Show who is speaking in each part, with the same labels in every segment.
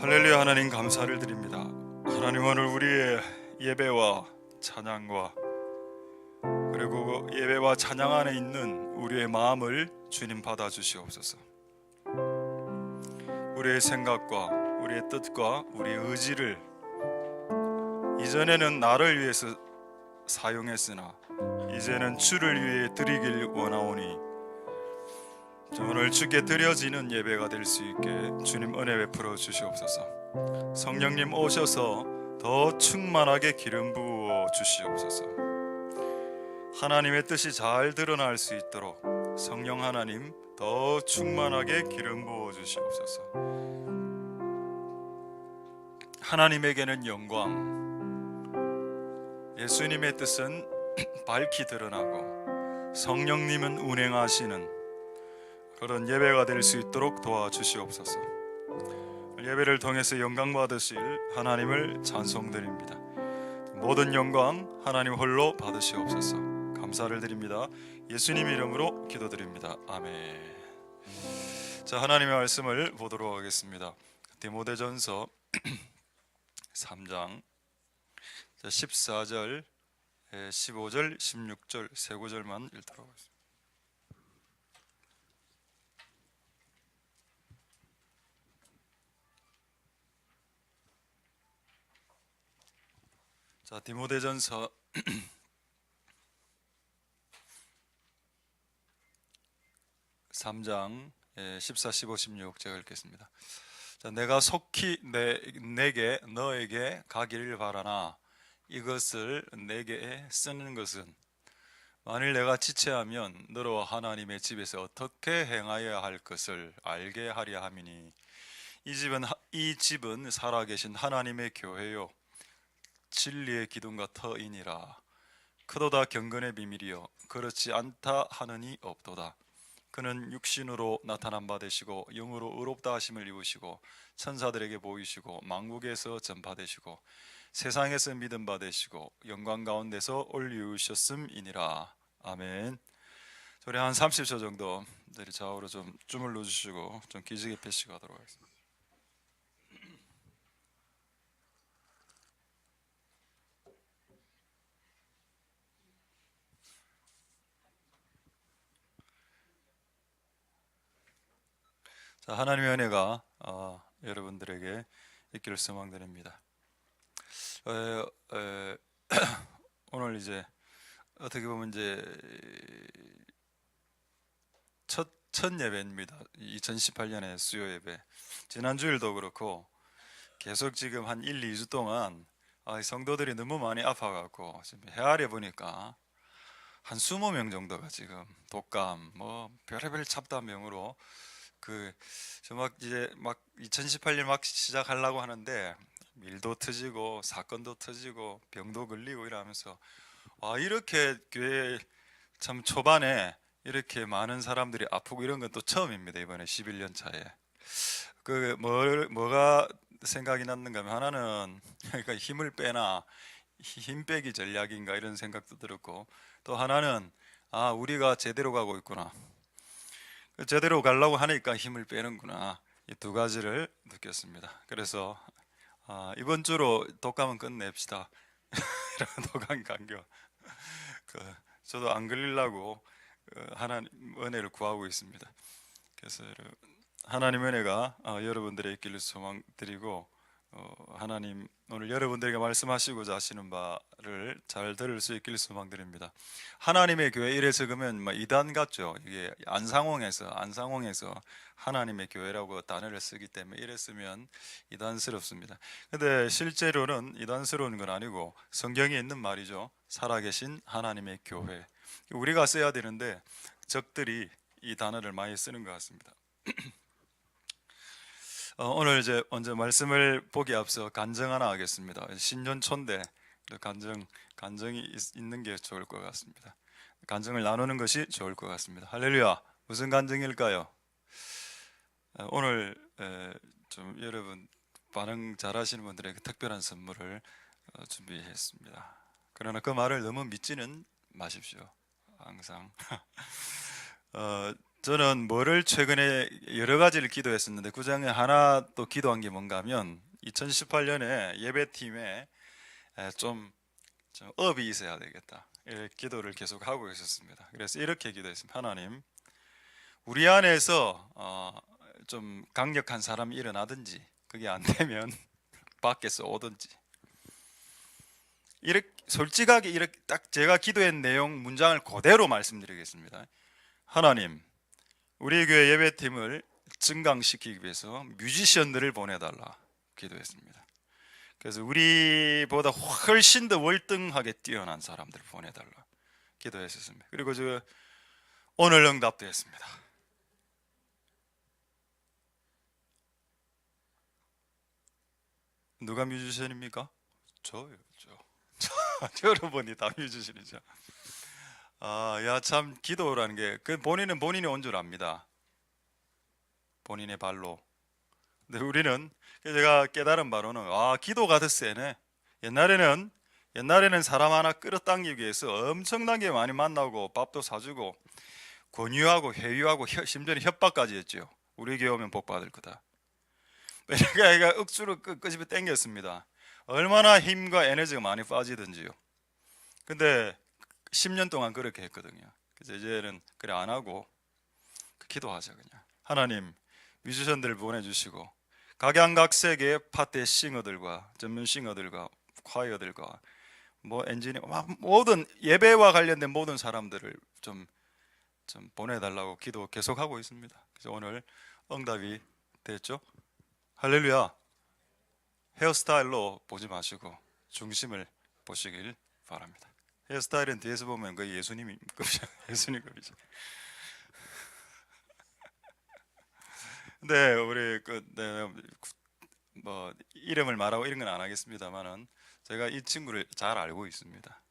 Speaker 1: 할렐루야. 하나님 감사를 드립니다. 하나님, 오늘 우리의 예배와 찬양과 그리고 예배와 찬양 안에 있는 우리의 마음을 주님 받아주시옵소서. 우리의 생각과 우리의 뜻과 우리의 의지를 이전에는 나를 위해서 사용했으나 이제는 주를 위해 드리길 원하오니 오늘 주께 드려지는 예배가 될 수 있게 주님 은혜 베풀어 주시옵소서. 성령님 오셔서 더 충만하게 기름 부어 주시옵소서. 하나님의 뜻이 잘 드러날 수 있도록 성령 하나님 더 충만하게 기름 부어 주시옵소서. 하나님에게는 영광, 예수님의 뜻은 밝히 드러나고 성령님은 운행하시는 그런 예배가 될 수 있도록 도와주시옵소서. 예배를 통해서 영광 받으실 하나님을 찬송드립니다. 모든 영광 하나님 홀로 받으시옵소서. 감사를 드립니다. 예수님 이름으로 기도드립니다. 아멘. 자, 하나님의 말씀을 보도록 하겠습니다. 디모데전서 3장 14절, 15절, 16절 세 구절만 읽도록 하겠습니다. 자, 디모데전서 3장 14, 15, 16 제가 읽겠습니다. 자, 내가 속히 내게 너에게 가기를 바라나 이것을 내게 쓰는 것은 만일 내가 지체하면 너로 하나님의 집에서 어떻게 행하여야 할 것을 알게 하려 함이니 이 집은 살아계신 하나님의 교회요 진리의 기둥과 터이니라. 크도다 경건의 비밀이요 그렇지 않다 하느니 없도다. 그는 육신으로 나타난 바 되시고 영으로 의롭다 하심을 입으시고 천사들에게 보이시고 만국에서 전파되시고 세상에서 믿음 받으시고 영광 가운데서 올리우셨음이니라. 아멘. 우리 한 30초 정도 좌우로 좀 주물러 주시고 좀 기지개 펴시고 하도록 하겠습니다. 자, 하나님의 은혜가 여러분들에게 있기를 소망드립니다. 오늘 이제 어떻게 보면 이제 첫 예배입니다. 2018년의 수요 예배. 지난 주일도 그렇고 계속 지금 한 1, 2주 동안 성도들이 너무 많이 아파갖고 지금 헤아려 보니까 한 20명 정도가 지금 독감, 뭐 별의별 잡담병으로 저 막 이제 막 2018년 막 시작하려고 하는데 일도 터지고 사건도 터지고 병도 걸리고 이러면서 이렇게 교회 참 초반에 이렇게 많은 사람들이 아프고 이런 건 또 처음입니다. 이번에 11년 차에 뭐가 생각이 났는가 하면 하나는 그러니까 힘을 빼나 힘 빼기 전략인가 이런 생각도 들었고 또 하나는 우리가 제대로 가고 있구나. 제대로 가려고 하니까 힘을 빼는구나. 이 두 가지를 느꼈습니다. 그래서 이번 주로 독감은 끝냅시다. 이런 독감 감겨. 저도 안 걸리려고 하나님 은혜를 구하고 있습니다. 그래서 하나님 은혜가 여러분들의 있기를 소망드리고 하나님 오늘 여러분들에게 말씀하시고자 하시는 바를 잘 들을 수 있기를 소망드립니다. 하나님의 교회 이래서 그러면 이단 같죠. 이게 안상홍에서 하나님의 교회라고 단어를 쓰기 때문에 이랬으면 이단스럽습니다. 근데 실제로는 이단스러운 건 아니고 성경에 있는 말이죠. 살아계신 하나님의 교회. 우리가 써야 되는데 적들이 이 단어를 많이 쓰는 것 같습니다. 오늘 이제 먼저 말씀을 보기 앞서 간증 하나 하겠습니다. 신년초인데 간증이 있는 게 좋을 것 같습니다. 간증을 나누는 것이 좋을 것 같습니다. 할렐루야. 무슨 간증일까요? 오늘 좀 여러분 반응 잘하시는 분들에게 특별한 선물을 준비했습니다. 그러나 그 말을 너무 믿지는 마십시오. 항상 저는 뭐를 최근에 여러 가지를 기도했었는데 그 중에 하나 또 기도한 게 뭔가 하면 2018년에 예배팀에 좀 업이 있어야 되겠다. 이렇게 기도를 계속 하고 있었습니다. 그래서 이렇게 기도했습니다. 하나님, 우리 안에서 좀 강력한 사람이 일어나든지 그게 안 되면 밖에서 오든지 이렇게 솔직하게 이렇게 딱 제가 기도한 내용 문장을 그대로 말씀드리겠습니다. 하나님, 우리 교회 예배팀을 증강시키기 위해서 뮤지션들을 보내달라 기도했습니다. 그래서 우리보다 훨씬 더 월등하게 뛰어난 사람들을 보내달라 기도했었습니다. 그리고 오늘 응답도 했습니다. 누가 뮤지션입니까? 저요. 여러분이 다 뮤지션이죠. 야, 참 기도라는 게 본인은 본인이 온 줄 압니다. 본인의 발로. 근데 우리는 제가 깨달은 바로는 기도가 더 세네. 옛날에는 사람 하나 끌어당기기 위해서 엄청나게 많이 만나고 밥도 사주고 권유하고 회유하고 심지어 협박까지 했죠. 우리 교회 오면 복 받을 거다. 그러니까 억수로 끄집어 당겼습니다. 얼마나 힘과 에너지가 많이 빠지든지요. 근데 10년 동안 그렇게 했거든요. 그래서 이제는 그래 안 하고 기도하자 그냥. 하나님, 뮤지션들을 보내주시고 각양각색의 파트 싱어들과 전문 싱어들과 콰이어들과 뭐 엔지니어 모든 예배와 관련된 모든 사람들을 좀 보내달라고 기도 계속하고 있습니다. 그래서 오늘 응답이 됐죠. 할렐루야. 헤어스타일로 보지 마시고 중심을 보시길 바랍니다. 헤어스타일은 뒤에서 보면 거의 예수님급이죠. 예수님급이죠. 네, 우리 뭐 이름을 말하고 이런 건 안 하겠습니다만은 제가 이 친구를 잘 알고 있습니다.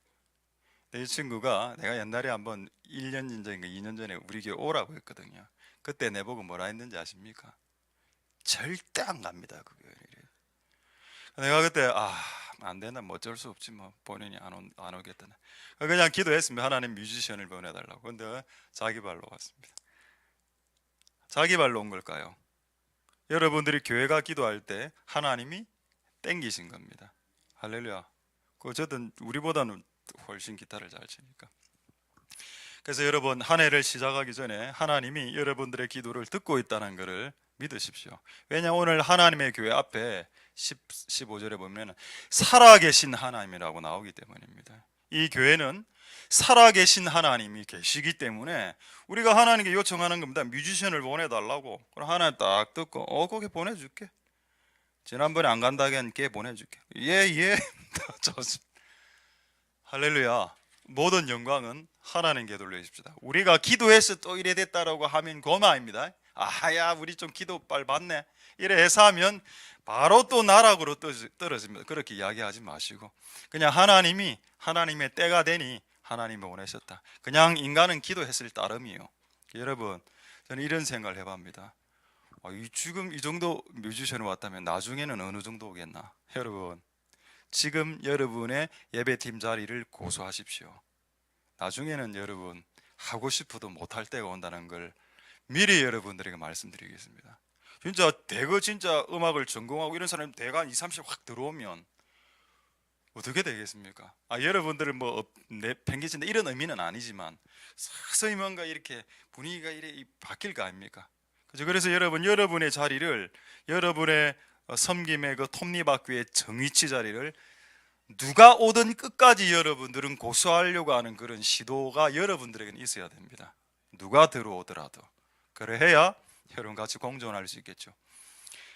Speaker 1: 이 친구가 내가 옛날에 한번 1년 전인가 2년 전에 우리 교회 오라고 했거든요. 그때 내보고 뭐라 했는지 아십니까? 절대 안 갑니다. 그 교회. 내가 그때 안 되나 뭐 어쩔 수 없지 뭐 본인이 안 오겠다. 그냥 기도했습니다. 하나님 뮤지션을 보내달라고. 근데 자기 발로 왔습니다. 자기 발로 온 걸까요? 여러분들이 교회가 기도할 때 하나님이 땡기신 겁니다. 할렐루야. 어쨌든 우리보다는 훨씬 기타를 잘 치니까. 그래서 여러분 한 해를 시작하기 전에 하나님이 여러분들의 기도를 듣고 있다는 것을 믿으십시오. 왜냐 오늘 하나님의 교회 앞에 15절에 보면 살아계신 하나님이라고 나오기 때문입니다. 이 교회는 살아계신 하나님이 계시기 때문에 우리가 하나님께 요청하는 겁니다. 뮤지션을 보내달라고. 그럼 하나님 딱 듣고 거기 보내줄게. 지난번에 안 간다기엔 걔 보내줄게. 예. 좋습니다. 할렐루야. 모든 영광은 하나님께 돌려주십시다. 우리가 기도해서 또 이래 됐다라고 하면 고마입니다. 야 우리 좀 기도 빨리 받네 이래 해서 하면 바로 또 나락으로 떨어집니다. 그렇게 이야기하지 마시고 그냥 하나님의 때가 되니 하나님이 보내셨다. 그냥 인간은 기도했을 따름이요. 여러분 저는 이런 생각을 해봅니다. 지금 이 정도 뮤지션이 왔다면 나중에는 어느 정도 오겠나. 여러분 지금 여러분의 예배팀 자리를 고수하십시오. 나중에는 여러분 하고 싶어도 못할 때가 온다는 걸 미리 여러분들에게 말씀드리겠습니다. 진짜 음악을 전공하고 이런 사람이 대가 20, 30 확 들어오면 어떻게 되겠습니까? 여러분들은 뭐 팽개친다 이런 의미는 아니지만 서서히 뭔가 이렇게 분위기가 이렇게 바뀔 거 아닙니까? 그래서 여러분의 자리를 여러분의 섬김의 그 톱니바퀴의 정위치 자리를 누가 오든 끝까지 여러분들은 고수하려고 하는 그런 시도가 여러분들에게는 있어야 됩니다. 누가 들어오더라도 그래야 여러분 같이 공존할 수 있겠죠.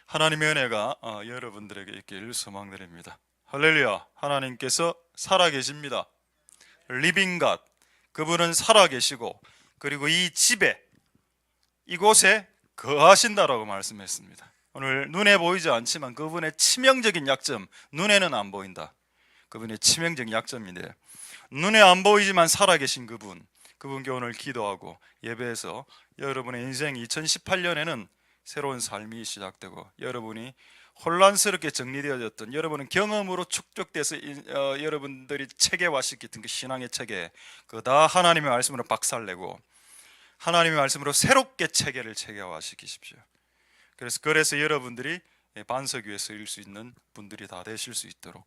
Speaker 1: 하나님의 은혜가 여러분들에게 있길 소망드립니다. 할렐루야. 하나님께서 살아계십니다. 리빙 갓, 그분은 살아계시고 그리고 이 집에 이곳에 거하신다라고 말씀했습니다. 오늘 눈에 보이지 않지만 그분의 치명적인 약점, 눈에는 안 보인다. 그분의 치명적인 약점인데 눈에 안 보이지만 살아계신 그분께 오늘 기도하고 예배해서 여러분의 인생 2018년에는 새로운 삶이 시작되고 여러분이 혼란스럽게 정리되어졌던 여러분은 경험으로 축적돼서 여러분들이 체계화시켰던 그 신앙의 체계 그거 다 하나님의 말씀으로 박살내고 하나님의 말씀으로 새롭게 체계를 체계화시키십시오. 그래서 여러분들이 반석 위에 서일 수 있는 분들이 다 되실 수 있도록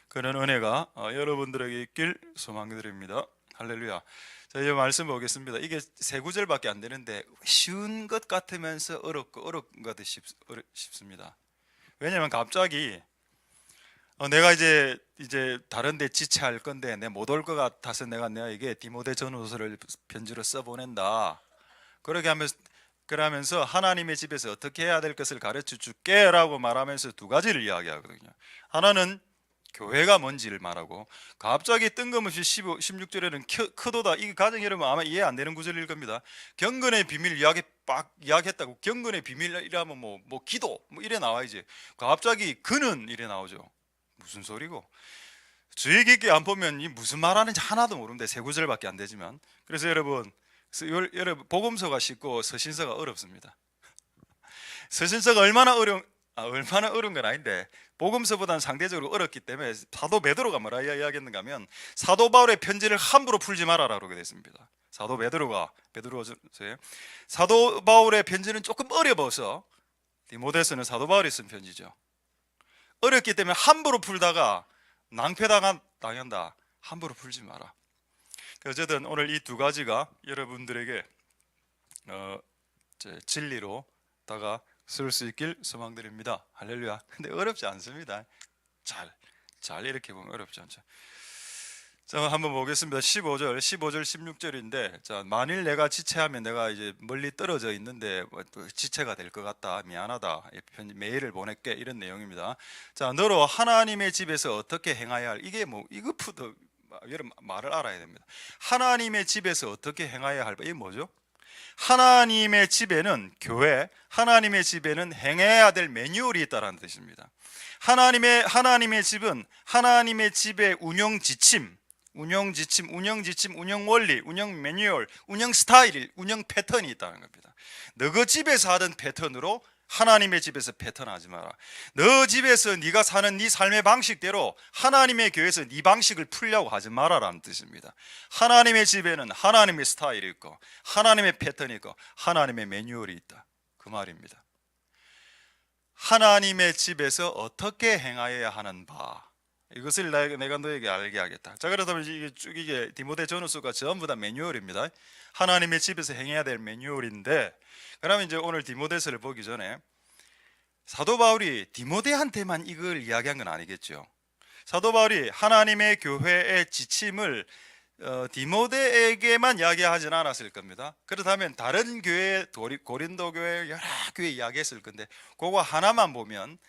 Speaker 1: 그런 은혜가 여러분들에게 있길 소망드립니다. 할렐루야. 자, 이제 말씀 보겠습니다. 이게 세 구절밖에 안 되는데 쉬운 것 같으면서 어렵고 어려운 것 같이 싶습니다. 왜냐하면 갑자기 내가 이제 다른 데 지체할 건데 내 못 올 것 같아서 내가 이게 디모데 전후서를 편지로 써보낸다. 그러면서 하나님의 집에서 어떻게 해야 될 것을 가르쳐 줄게라고 말하면서 두 가지를 이야기하거든요. 하나는 교회가 뭔지를 말하고 갑자기 뜬금없이 16절에는 크도다. 이 가정 여러분 아마 이해 안 되는 구절일 겁니다. 경건의 비밀 이야기했다고. 경건의 비밀이라면 뭐 기도 뭐 이래 나와야지. 갑자기 그는 이래 나오죠. 무슨 소리고? 주의 깊게 안 보면 이 무슨 말하는지 하나도 모르는데 세 구절밖에 안 되지만. 그래서 여러분 복음서가 쉽고 서신서가 어렵습니다. 서신서가 얼마나 어려운 건 아닌데 복음서보다는 상대적으로 어렵기 때문에 사도 베드로가 뭐라 이야기했는가 하면 사도 바울의 편지를 함부로 풀지 말아라 그러게 됐습니다. 사도 바울의 편지는 조금 어려워서 디모데서는 사도 바울이 쓴 편지죠. 어렵기 때문에 함부로 풀다가 낭패당한다. 함부로 풀지 마라. 어쨌든 오늘 이 두 가지가 여러분들에게 진리로다가 쓸 수 있길 소망드립니다. 할렐루야. 근데 어렵지 않습니다. 잘 이렇게 보면 어렵지 않죠. 자, 한번 보겠습니다. 15절, 16절인데, 자, 만일 내가 지체하면 내가 이제 멀리 떨어져 있는데 지체가 될 것 같다. 미안하다. 메일을 보낼게. 이런 내용입니다. 자, 너로 하나님의 집에서 어떻게 행해야 할 이것부터 여러분 말을 알아야 됩니다. 하나님의 집에서 어떻게 행해야 할 이게 뭐죠? 하나님의 집에는 하나님의 집에는 행해야 될 매뉴얼이 있다는 뜻입니다. 하나님의 집은 하나님의 집의 운영 지침, 운영 원리, 운영 매뉴얼, 운영 스타일, 운영 패턴이 있다는 겁니다. 너희 집에서 하던 패턴으로 하나님의 집에서 패턴하지 마라. 너 집에서 네가 사는 네 삶의 방식대로 하나님의 교회에서 네 방식을 풀려고 하지 마라라는 뜻입니다. 하나님의 집에는 하나님의 스타일이 있고 하나님의 패턴이 있고 하나님의 매뉴얼이 있다. 그 말입니다. 하나님의 집에서 어떻게 행하여야 하는 바, 이것을 내가 너에게 알게 하겠다. 자, 그렇다면 이게 디모데 전후서가 전부 다 매뉴얼입니다. 하나님의 집에서 행해야 될 매뉴얼인데, 그러면 이제 오늘 디모데서를 보기 전에 사도 바울이 디모데한테만 이걸 이야기한 건 아니겠죠. 사도 바울이 하나님의 교회의 지침을 디모데에게만 이야기하진 않았을 겁니다. 그렇다면 다른 교회, 고린도 교회 여러 교회 이야기했을 건데 그거 하나만 보면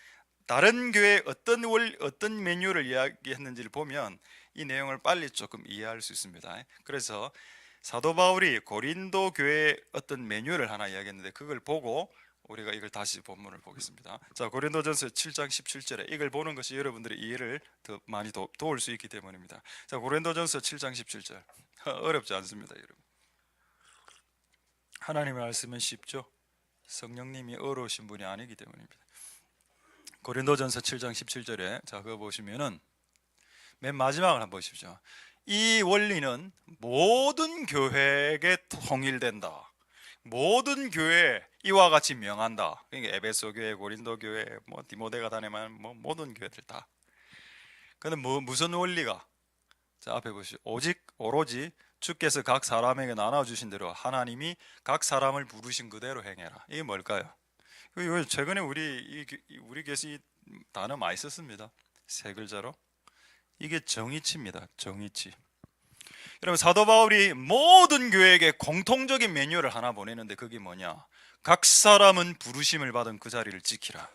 Speaker 1: 다른 교회 어떤 매뉴얼을 이야기했는지를 보면 이 내용을 빨리 조금 이해할 수 있습니다. 그래서 사도 바울이 고린도 교회의 어떤 매뉴얼을 하나 이야기했는데 그걸 보고 우리가 이걸 다시 본문을 보겠습니다. 자, 고린도전서 7장 17절에 이걸 보는 것이 여러분들의 이해를 더 많이 도울 수 있기 때문입니다. 자, 고린도전서 7장 17절 어렵지 않습니다, 여러분. 하나님의 말씀은 쉽죠. 성령님이 어려우신 분이 아니기 때문입니다. 고린도전서 7장 17절에 자, 그거 보시면은 맨 마지막을 한번 보십시오. 이 원리는 모든 모든 교회에 이와 같이 명한다. 그러니까 에베소 교회, 고린도 교회, 디모데가 다니면 모든 교회들 다. 근데 무슨 원리가? 자, 앞에 보시죠. 오로지 주께서 각 사람에게 나눠 주신 대로 하나님이 각 사람을 부르신 그대로 행해라. 이게 뭘까요? 최근에 우리 교회에서 이 단어 많이 썼습니다. 세 글자로. 이게 정의치입니다. 정의치. 여러분, 사도 바울이 모든 교회에게 공통적인 매뉴얼을 하나 보내는데 그게 뭐냐? 각 사람은 부르심을 받은 그 자리를 지키라.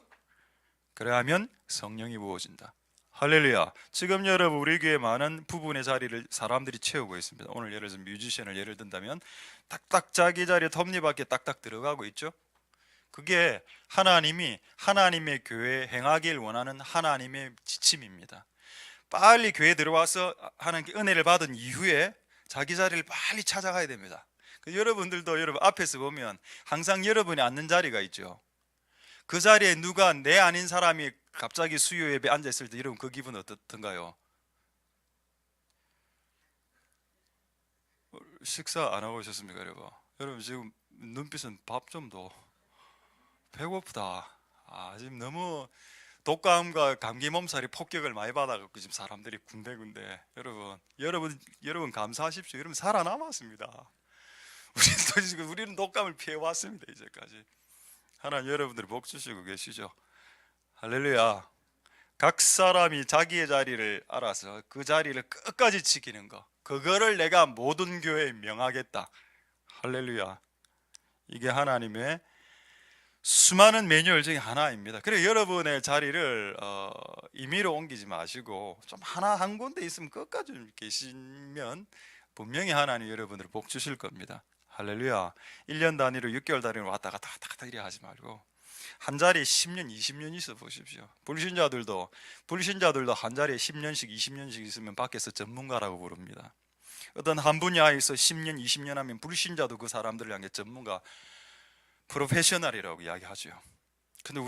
Speaker 1: 그래야면 성령이 부어진다. 할렐루야. 지금 여러분 우리 교회 많은 부분의 자리를 사람들이 채우고 있습니다. 오늘 예를 들어서 뮤지션을 예를 든다면 딱딱 자기 자리에 톱니바퀴 딱딱 들어가고 있죠. 그게 하나님의 교회에 행하길 원하는 하나님의 지침입니다. 빨리 교회에 들어와서 하나님께 은혜를 받은 이후에 자기 자리를 빨리 찾아가야 됩니다. 여러분들도 여러분 앞에서 보면 항상 여러분이 앉는 자리가 있죠. 그 자리에 누가 내 아닌 사람이 갑자기 수요 예배 앉아있을 때 여러분 그 기분 어떻던가요? 식사 안 하고 오셨습니까, 여러분? 여러분 지금 눈빛은 밥 좀 더 배고프다. 지금 너무 독감과 감기 몸살이 폭격을 많이 받아갖고 지금 사람들이 군데군데 여러분 감사하십시오. 여러분 살아남았습니다. 우리는 독감을 피해 왔습니다. 이제까지 하나님 여러분들이 복 주시고 계시죠. 할렐루야. 각 사람이 자기의 자리를 알아서 그 자리를 끝까지 지키는 거, 그거를 내가 모든 교회에 명하겠다. 할렐루야. 이게 하나님의 수많은 매뉴얼 중에 하나입니다. 그래 여러분의 자리를 임의로 옮기지 마시고 좀 하나 한 군데 있으면 끝까지 계시면 분명히 하나님 여러분들 복 주실 겁니다. 할렐루야. 1년 단위로 6개월 단위로 왔다 갔다 이래 하지 말고 한 자리에 10년 20년 있어 보십시오. 불신자들도 한 자리에 10년씩 20년씩 있으면 밖에서 전문가라고 부릅니다. 어떤 한 분야에서 10년 20년 하면 불신자도 그 사람들을 향해 전문가, 프로페셔널이라고 이야기하죠. 근데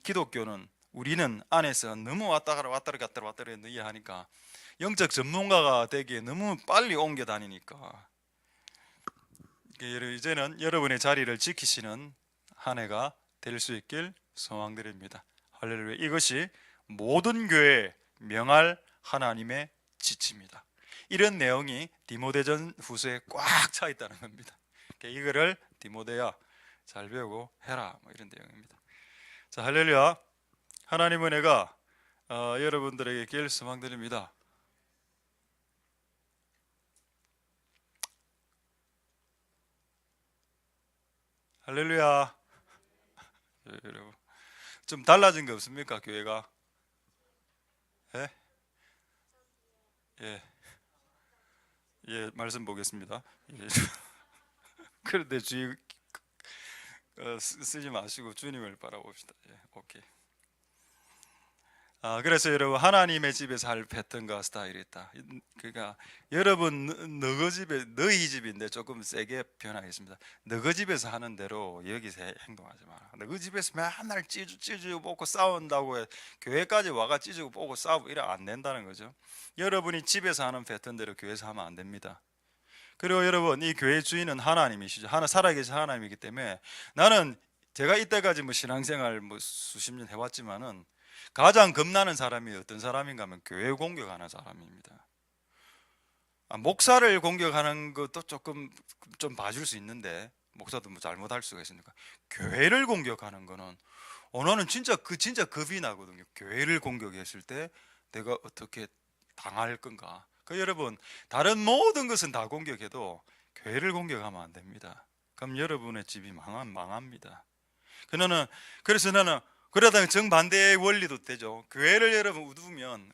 Speaker 1: 기독교는 우리는 안에서 너무 왔다 갔다 하니까 영적 전문가가 되기에 너무 빨리 옮겨 다니니까 이제는 여러분의 자리를 지키시는 한 해가 될 수 있길 소망드립니다. 할렐루야. 이것이 모든 교회에 명할 하나님의 지침입니다. 이런 내용이 디모데전 후서에 꽉 차 있다는 겁니다. 이거를 디모데야 잘 배우고 해라, 이런 내용입니다. 자, 할렐루야. 하나님 은혜가 여러분들에게 길 소망드립니다. 할렐루야. 여러분 좀 달라진 거 없습니까? 교회가? 예? 예. 예, 말씀 보겠습니다. 예. 그런데 주의 쓰지 마시고 주님을 바라봅시다. 예, 오케이. 그래서 여러분 하나님의 집에 살 패턴과 스타일이 있다. 그러니까 여러분 너희 집인데 조금 세게 표현하겠습니다. 너희 집에서 하는 대로 여기서 행동하지 마라. 너희 집에서 맨날 찌주 뽑고 싸운다고 해 교회까지 와가 찌주고 뽑고 싸우고 이래 안 된다는 거죠. 여러분이 집에서 하는 패턴대로 교회에서 하면 안 됩니다. 그리고 여러분 이 교회 주인은 하나님이시죠. 살아계신 하나님이기 때문에 제가 이때까지 신앙생활 수십 년 해왔지만은 가장 겁나는 사람이 어떤 사람인가 하면 교회 공격하는 사람입니다. 목사를 공격하는 것도 좀 봐줄 수 있는데 목사도 잘못할 수가 있으니까 교회를 공격하는 거는 오늘은 진짜 겁이 나거든요. 교회를 공격했을 때 내가 어떻게 당할 건가. 여러분 다른 모든 것은 다 공격해도 교회를 공격하면 안 됩니다. 그럼 여러분의 집이 망합니다. 그래서 나는 그러다가 정반대의 원리도 되죠. 교회를 여러분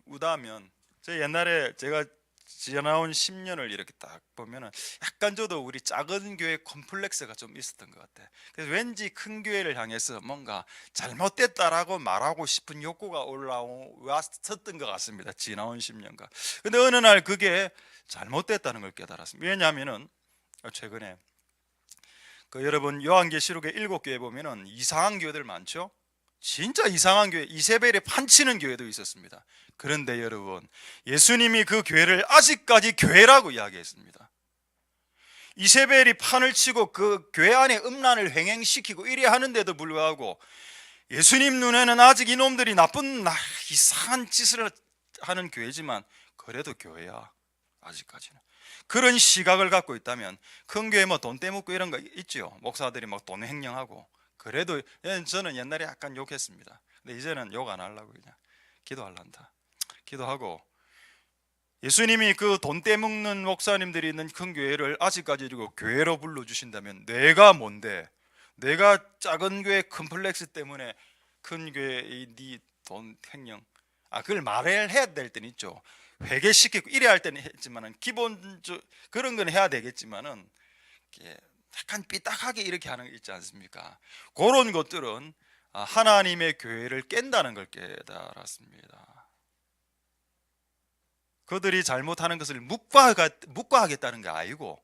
Speaker 1: 우다면 옛날에 제가 지나온 10년을 이렇게 딱 보면은 약간 저도 우리 작은 교회 콤플렉스가 좀 있었던 것 같아. 그래서 왠지 큰 교회를 향해서 뭔가 잘못됐다라고 말하고 싶은 욕구가 올라왔었던 것 같습니다. 지나온 10년간. 근데 어느 날 그게 잘못됐다는 걸 깨달았습니다. 왜냐하면은 최근에 여러분 요한계시록의 7교회 보면은 이상한 교회들 많죠. 진짜 이상한 교회, 이세벨이 판치는 교회도 있었습니다. 그런데 여러분 예수님이 그 교회를 아직까지 교회라고 이야기했습니다. 이세벨이 판을 치고 그 교회 안에 음란을 횡행시키고 이래 하는데도 불구하고 예수님 눈에는 아직 이놈들이 나쁜 이상한 짓을 하는 교회지만 그래도 교회야. 아직까지는 그런 시각을 갖고 있다면 큰 교회 돈 떼먹고 이런 거 있죠. 목사들이 돈 횡령하고. 그래도 저는 옛날에 약간 욕했습니다. 근데 이제는 욕 안 하려고 그냥 기도하란다. 기도하고 예수님이 그 돈 떼먹는 목사님들이 있는 큰 교회를 아직까지 교회로 불러주신다면 내가 뭔데? 내가 작은 교회 컴플렉스 때문에 큰 교회의 네 돈 횡령 그걸 해야 될 때는 있죠. 회개시키고 이래 할 때는 했지만은 기본적 그런 건 해야 되겠지만은 약간 삐딱하게 이렇게 하는 게 있지 않습니까? 그런 것들은 하나님의 교회를 깬다는 걸 깨달았습니다. 그들이 잘못하는 것을 묵과하겠다는 게 아니고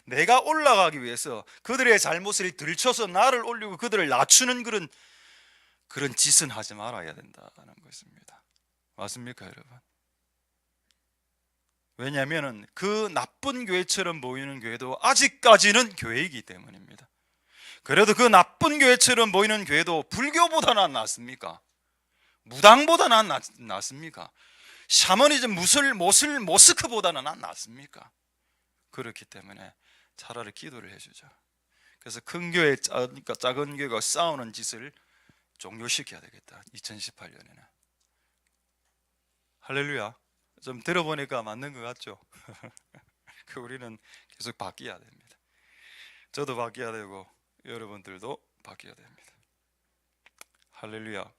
Speaker 1: 내가 올라가기 위해서 그들의 잘못을 들춰서 나를 올리고 그들을 낮추는 그런 짓은 하지 말아야 된다는 것입니다. 맞습니까, 여러분? 왜냐하면 그 나쁜 교회처럼 보이는 교회도 아직까지는 교회이기 때문입니다. 그래도 그 나쁜 교회처럼 보이는 교회도 불교보다는 낫습니까? 무당보다는 낫습니까? 샤머니즘 모스크보다는 낫습니까? 그렇기 때문에 차라리 기도를 해주자. 그래서 큰 교회, 작은 교회가 싸우는 짓을 종료시켜야 되겠다. 2018년에는. 할렐루야. 좀 들어보니까 맞는 것 같죠? 우리는 계속 바뀌어야 됩니다. 저도 바뀌어야 되고 여러분들도 바뀌어야 됩니다. 할렐루야.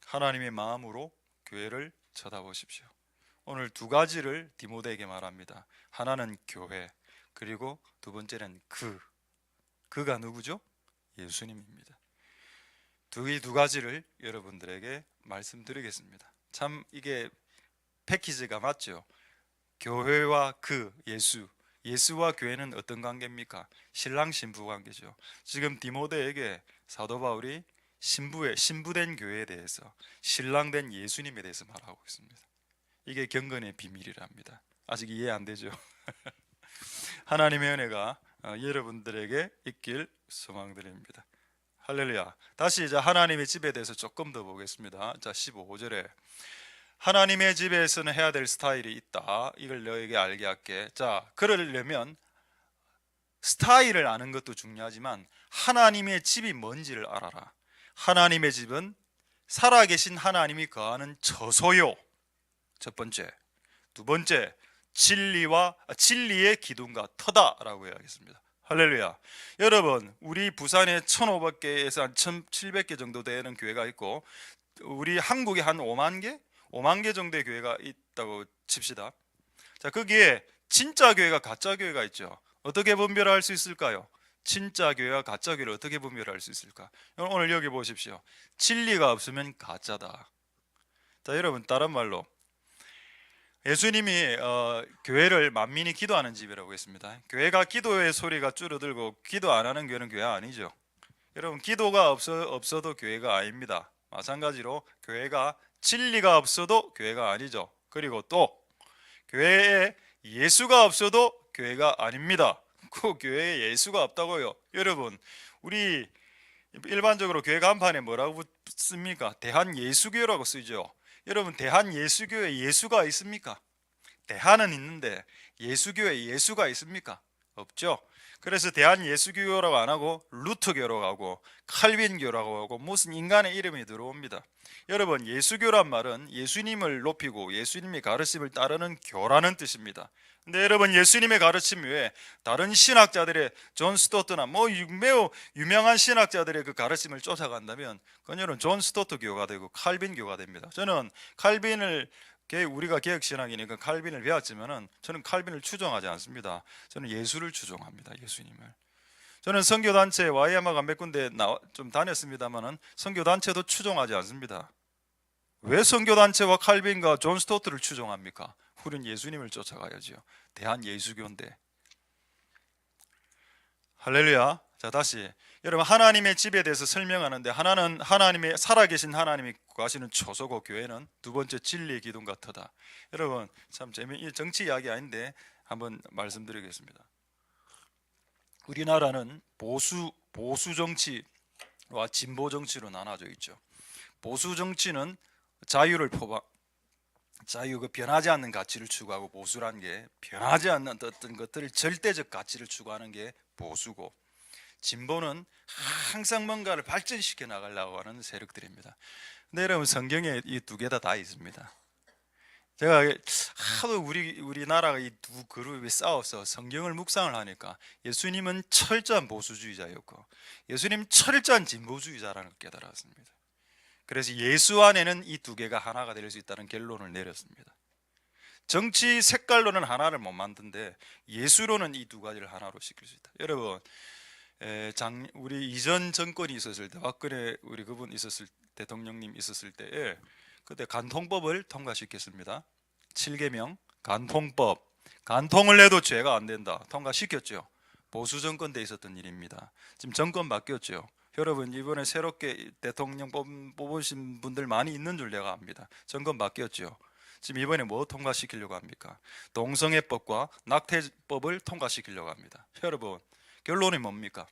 Speaker 1: 하나님의 마음으로 교회를 쳐다보십시오. 오늘 두 가지를 디모데에게 말합니다. 하나는 교회, 그리고 두 번째는 그가 누구죠? 예수님입니다. 두 가지를 여러분들에게 말씀드리겠습니다. 참 이게 패키지가 맞죠? 교회와 예수와 교회는 어떤 관계입니까? 신랑 신부 관계죠. 지금 디모데에게 사도 바울이 신부된 교회에 대해서, 신랑된 예수님에 대해서 말하고 있습니다. 이게 경건의 비밀이랍니다. 아직 이해 안 되죠? 하나님의 은혜가 여러분들에게 있길 소망드립니다. 할렐루야. 다시 이제 하나님의 집에 대해서 조금 더 보겠습니다. 자, 15절에 하나님의 집에서는 해야 될 스타일이 있다. 이걸 너에게 알게 할게. 자, 그러려면 스타일을 아는 것도 중요하지만 하나님의 집이 뭔지를 알아라. 하나님의 집은 살아계신 하나님이 거하는 처소요. 첫 번째. 두 번째, 진리의 기둥과 터다라고 해야겠습니다. 할렐루야. 여러분, 우리 부산에 1,500개에서 한 1,700개 정도 되는 교회가 있고, 우리 한국에 한 5만 개 정도의 교회가 있다고 칩시다. 자, 거기에 진짜 교회가 가짜 교회가 있죠. 어떻게 분별할 수 있을까요? 진짜 교회와 가짜 교회를 어떻게 분별할 수 있을까? 오늘 여기 보십시오. 진리가 없으면 가짜다. 자, 여러분, 다른 말로 예수님이 교회를 만민이 기도하는 집이라고 했습니다. 교회가 기도의 소리가 줄어들고 기도 안 하는 교회는 교회 아니죠. 여러분, 기도가 없어도 교회가 아닙니다. 마찬가지로 교회가 진리가 없어도 교회가 아니죠. 그리고 또 교회에 예수가 없어도 교회가 아닙니다. 그 교회에 예수가 없다고요. 여러분, 우리 일반적으로 교회 간판에 뭐라고 씁니까? 대한예수교라고 쓰죠. 여러분, 대한예수교에 예수가 있습니까? 대한은 있는데 예수교에 예수가 있습니까? 없죠. 그래서 대한예수교라고 안 하고 루터교라고 하고 칼빈교라고 하고 무슨 인간의 이름이 들어옵니다. 여러분, 예수교란 말은 예수님을 높이고 예수님의 가르침을 따르는 교라는 뜻입니다. 근데 여러분, 예수님의 가르침 외에 다른 신학자들의 존 스토트나 매우 유명한 신학자들의 그 가르침을 쫓아간다면 그녀는 존 스토트 교가 되고 칼빈 교가 됩니다. 저는 칼빈을 우리가 개혁신학이니까 칼빈을 배웠지만은 저는 칼빈을 추종하지 않습니다. 저는 예수를 추종합니다. 예수님을. 저는 선교단체 YMA가 몇 군데 좀 다녔습니다만은 선교단체도 추종하지 않습니다. 왜 선교단체와 칼빈과 존 스토트를 추종합니까? 우리는 예수님을 쫓아가야죠. 대한예수교인데. 할렐루야. 자, 다시 여러분, 하나님의 집에 대해서 설명하는데 하나는 하나님의 살아계신 하나님이 거하시는 처소고, 교회는 두 번째 진리의 기둥 같다. 여러분, 참 재미있는 정치 이야기 아닌데 한번 말씀드리겠습니다. 우리나라는 보수 정치와 진보 정치로 나눠져 있죠. 보수 정치는 그 변하지 않는 가치를 추구하고, 보수란 게 변하지 않는 어떤 것들을 절대적 가치를 추구하는 게 보수고, 진보는 항상 뭔가를 발전시켜 나가려고 하는 세력들입니다. 근데 여러분, 성경에 이 두 개 다 있습니다. 제가 하도 우리나라가 이 두 그룹이 싸워서 성경을 묵상을 하니까 예수님은 철저한 보수주의자였고 예수님 철저한 진보주의자라는 걸 깨달았습니다. 그래서 예수 안에는 이 두 개가 하나가 될 수 있다는 결론을 내렸습니다. 정치 색깔로는 하나를 못 만든데 예수로는 이 두 가지를 하나로 시킬 수 있다. 여러분, 우리 이전 정권이 있었을 때, 박근혜 우리 그분 있었을 대통령님 있었을 때에 그때 간통법을 통과시켰습니다. 7계명 간통법, 간통을 해도 죄가 안 된다 통과시켰죠. 보수 정권 때 있었던 일입니다. 지금 정권 바뀌었죠. 여러분, 이번에 새롭게 대통령 뽑으신 분들 많이 있는 줄 내가 압니다. 정권 바뀌었죠. 지금 이번에 뭐 통과시키려고 합니까? 동성애법과 낙태법을 통과시키려고 합니다. 여러분, 결론이 뭡니까?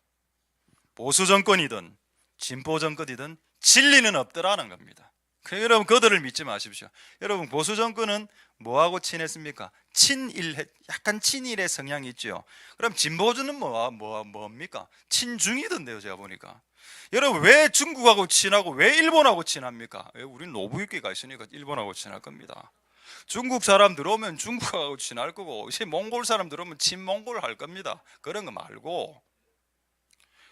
Speaker 1: 보수 정권이든 진보 정권이든 진리는 없더라는 겁니다. 여러분, 그들을 믿지 마십시오. 여러분, 보수 정권은 뭐하고 친했습니까? 약간 친일의 성향이 있죠. 그럼 진보주는 뭡니까? 친중이던데요, 제가 보니까. 여러분, 왜 중국하고 친하고 왜 일본하고 친합니까? 우리는 노부익기가 있으니까 일본하고 친할 겁니다. 중국 사람 들어오면 중국하고 친할 거고, 몽골 사람 들어오면 친몽골 할 겁니다. 그런 거 말고,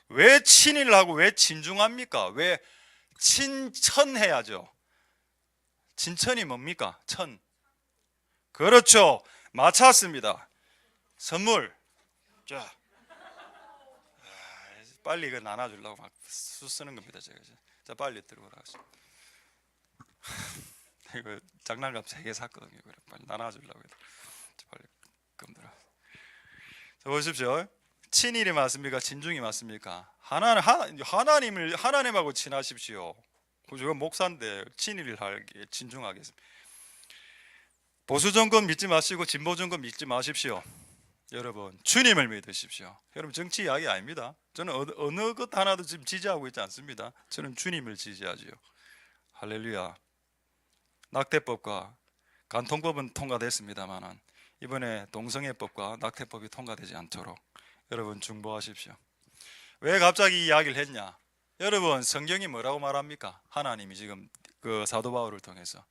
Speaker 1: 왜 친일하고 왜 친중합니까? 왜 친천해야죠? 친천이 뭡니까? 천. 그렇죠. 맞췄습니다. 선물. 자, 빨리 이거 나눠주려고 막 쓰는 겁니다. 제가. 자, 빨리 들고 나가세요. 이거 장난감 3개 샀거든요. 그래, 빨리 나눠주려고 해서 빨리 금들어. 자, 보십시오. 친일이 맞습니까? 진중이 맞습니까? 하나님하고 친하십시오. 제가 목사인데 친일을 하게 진중하겠습니다. 보수 정권 믿지 마시고 진보 정권 믿지 마십시오. 여러분, 주님을 믿으십시오. 여러분, 정치 이야기 아닙니다. 저는 어느 것 하나도 지금 지지하고 있지 않습니다. 저는 주님을 지지하지요. 할렐루야. 낙태법과 간통법은 통과됐습니다만 이번에 동성애법과 낙태법이 통과되지 않도록 여러분 중보하십시오. 왜 갑자기 이 이야기를 했냐? 여러분, 성경이 뭐라고 말합니까? 하나님이 지금 그 사도 바울을 통해서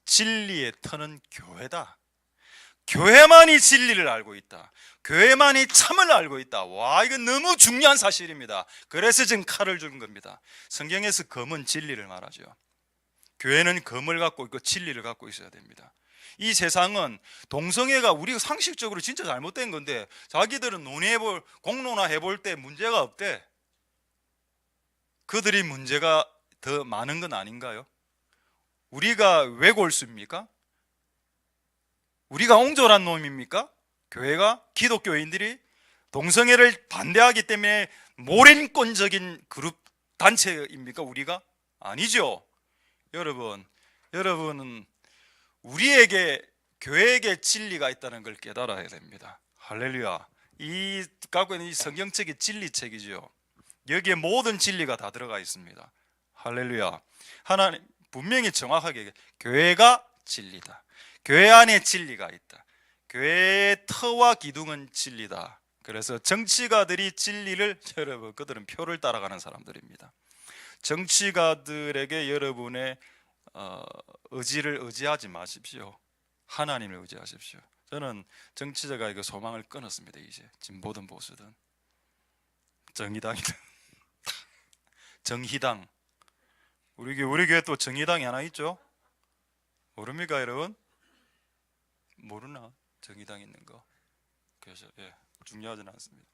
Speaker 1: 진리의 터는 교회다. 교회만이 진리를 알고 있다. 교회만이 참을 알고 있다. 와, 이건 너무 중요한 사실입니다. 그래서 지금 칼을 주는 겁니다. 성경에서 검은 진리를 말하죠. 교회는 검을 갖고 있고 진리를 갖고 있어야 됩니다. 이 세상은 동성애가 우리가 상식적으로 진짜 잘못된 건데 자기들은 공론화해볼 때 문제가 없대. 그들이 문제가 더 많은 건 아닌가요? 우리가 왜 골수입니까? 우리가 옹졸한 놈입니까? 교회가, 기독교인들이 동성애를 반대하기 때문에 모랜권적인 그룹 단체입니까? 우리가? 아니죠. 여러분은 우리에게, 교회에게 진리가 있다는 걸 깨달아야 됩니다. 할렐루야. 이 갖고 있는 이 성경책이 진리책이죠. 여기에 모든 진리가 다 들어가 있습니다. 할렐루야. 하나님 분명히 정확하게 교회가 진리다. 교회 안에 진리가 있다. 교회의 터와 기둥은 진리다. 그래서 정치가들이 진리를, 여러분, 그들은 표를 따라가는 사람들입니다. 정치가들에게 여러분의 의지를 의지하지 마십시오. 하나님을 의지하십시오. 저는 정치자가 이거 소망을 끊었습니다. 이제 진보든 보수든 정의당이든 정희당. 우리 교회 또 정의당이 하나 있죠? 모릅니까, 여러분? 모르나? 정의당 있는 거. 그래서 중요하진 않습니다.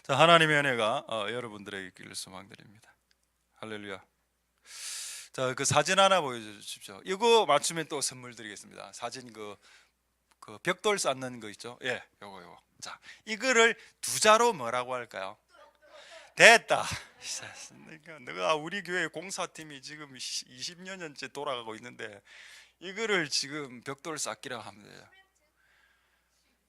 Speaker 1: 자, 하나님의 은혜가 여러분들에게 있기를 소망드립니다. 할렐루야. 자, 그 사진 하나 보여주십시오. 이거 맞추면 또 선물 드리겠습니다. 사진 그 벽돌 쌓는 거 있죠? 요거. 자, 이거를 두 자로 뭐라고 할까요? 됐다. 내가 우리 교회 공사팀이 지금 20년째 돌아가고 있는데 이거를 지금 벽돌 쌓기라고 하면 돼요.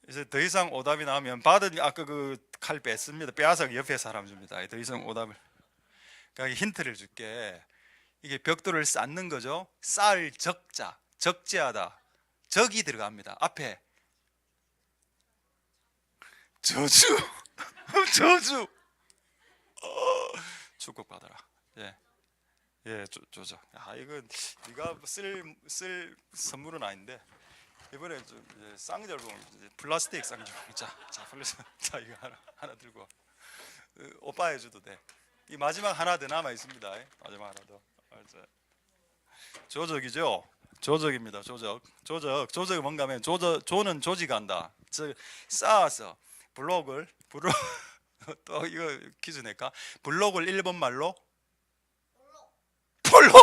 Speaker 1: 이제 더 이상 오답이 나오면 받은 아까 그 칼 뺐습니다. 빼앗아 옆에 사람 줍니다. 더 이상 오답을. 그러니까 힌트를 줄게. 이게 벽돌을 쌓는 거죠. 쌓을 적자, 적재하다. 적이 들어갑니다. 앞에 저주. 저주. 축복받아라. 조져. 이건 네가 쓸 선물은 아닌데 이번에 좀 쌍절 보면 플라스틱 쌍절. 자, 이거 하나 들고 오빠 해줘도 돼. 이 마지막 하나 더 남아 있습니다. 마지막 하나 더. 조적이죠. 조적입니다. 조적이 뭔가 하면 조는 조직한다. 쌓아서 블록을 또 이거 퀴즈 낼까? 블록을 일본 말로 볼록.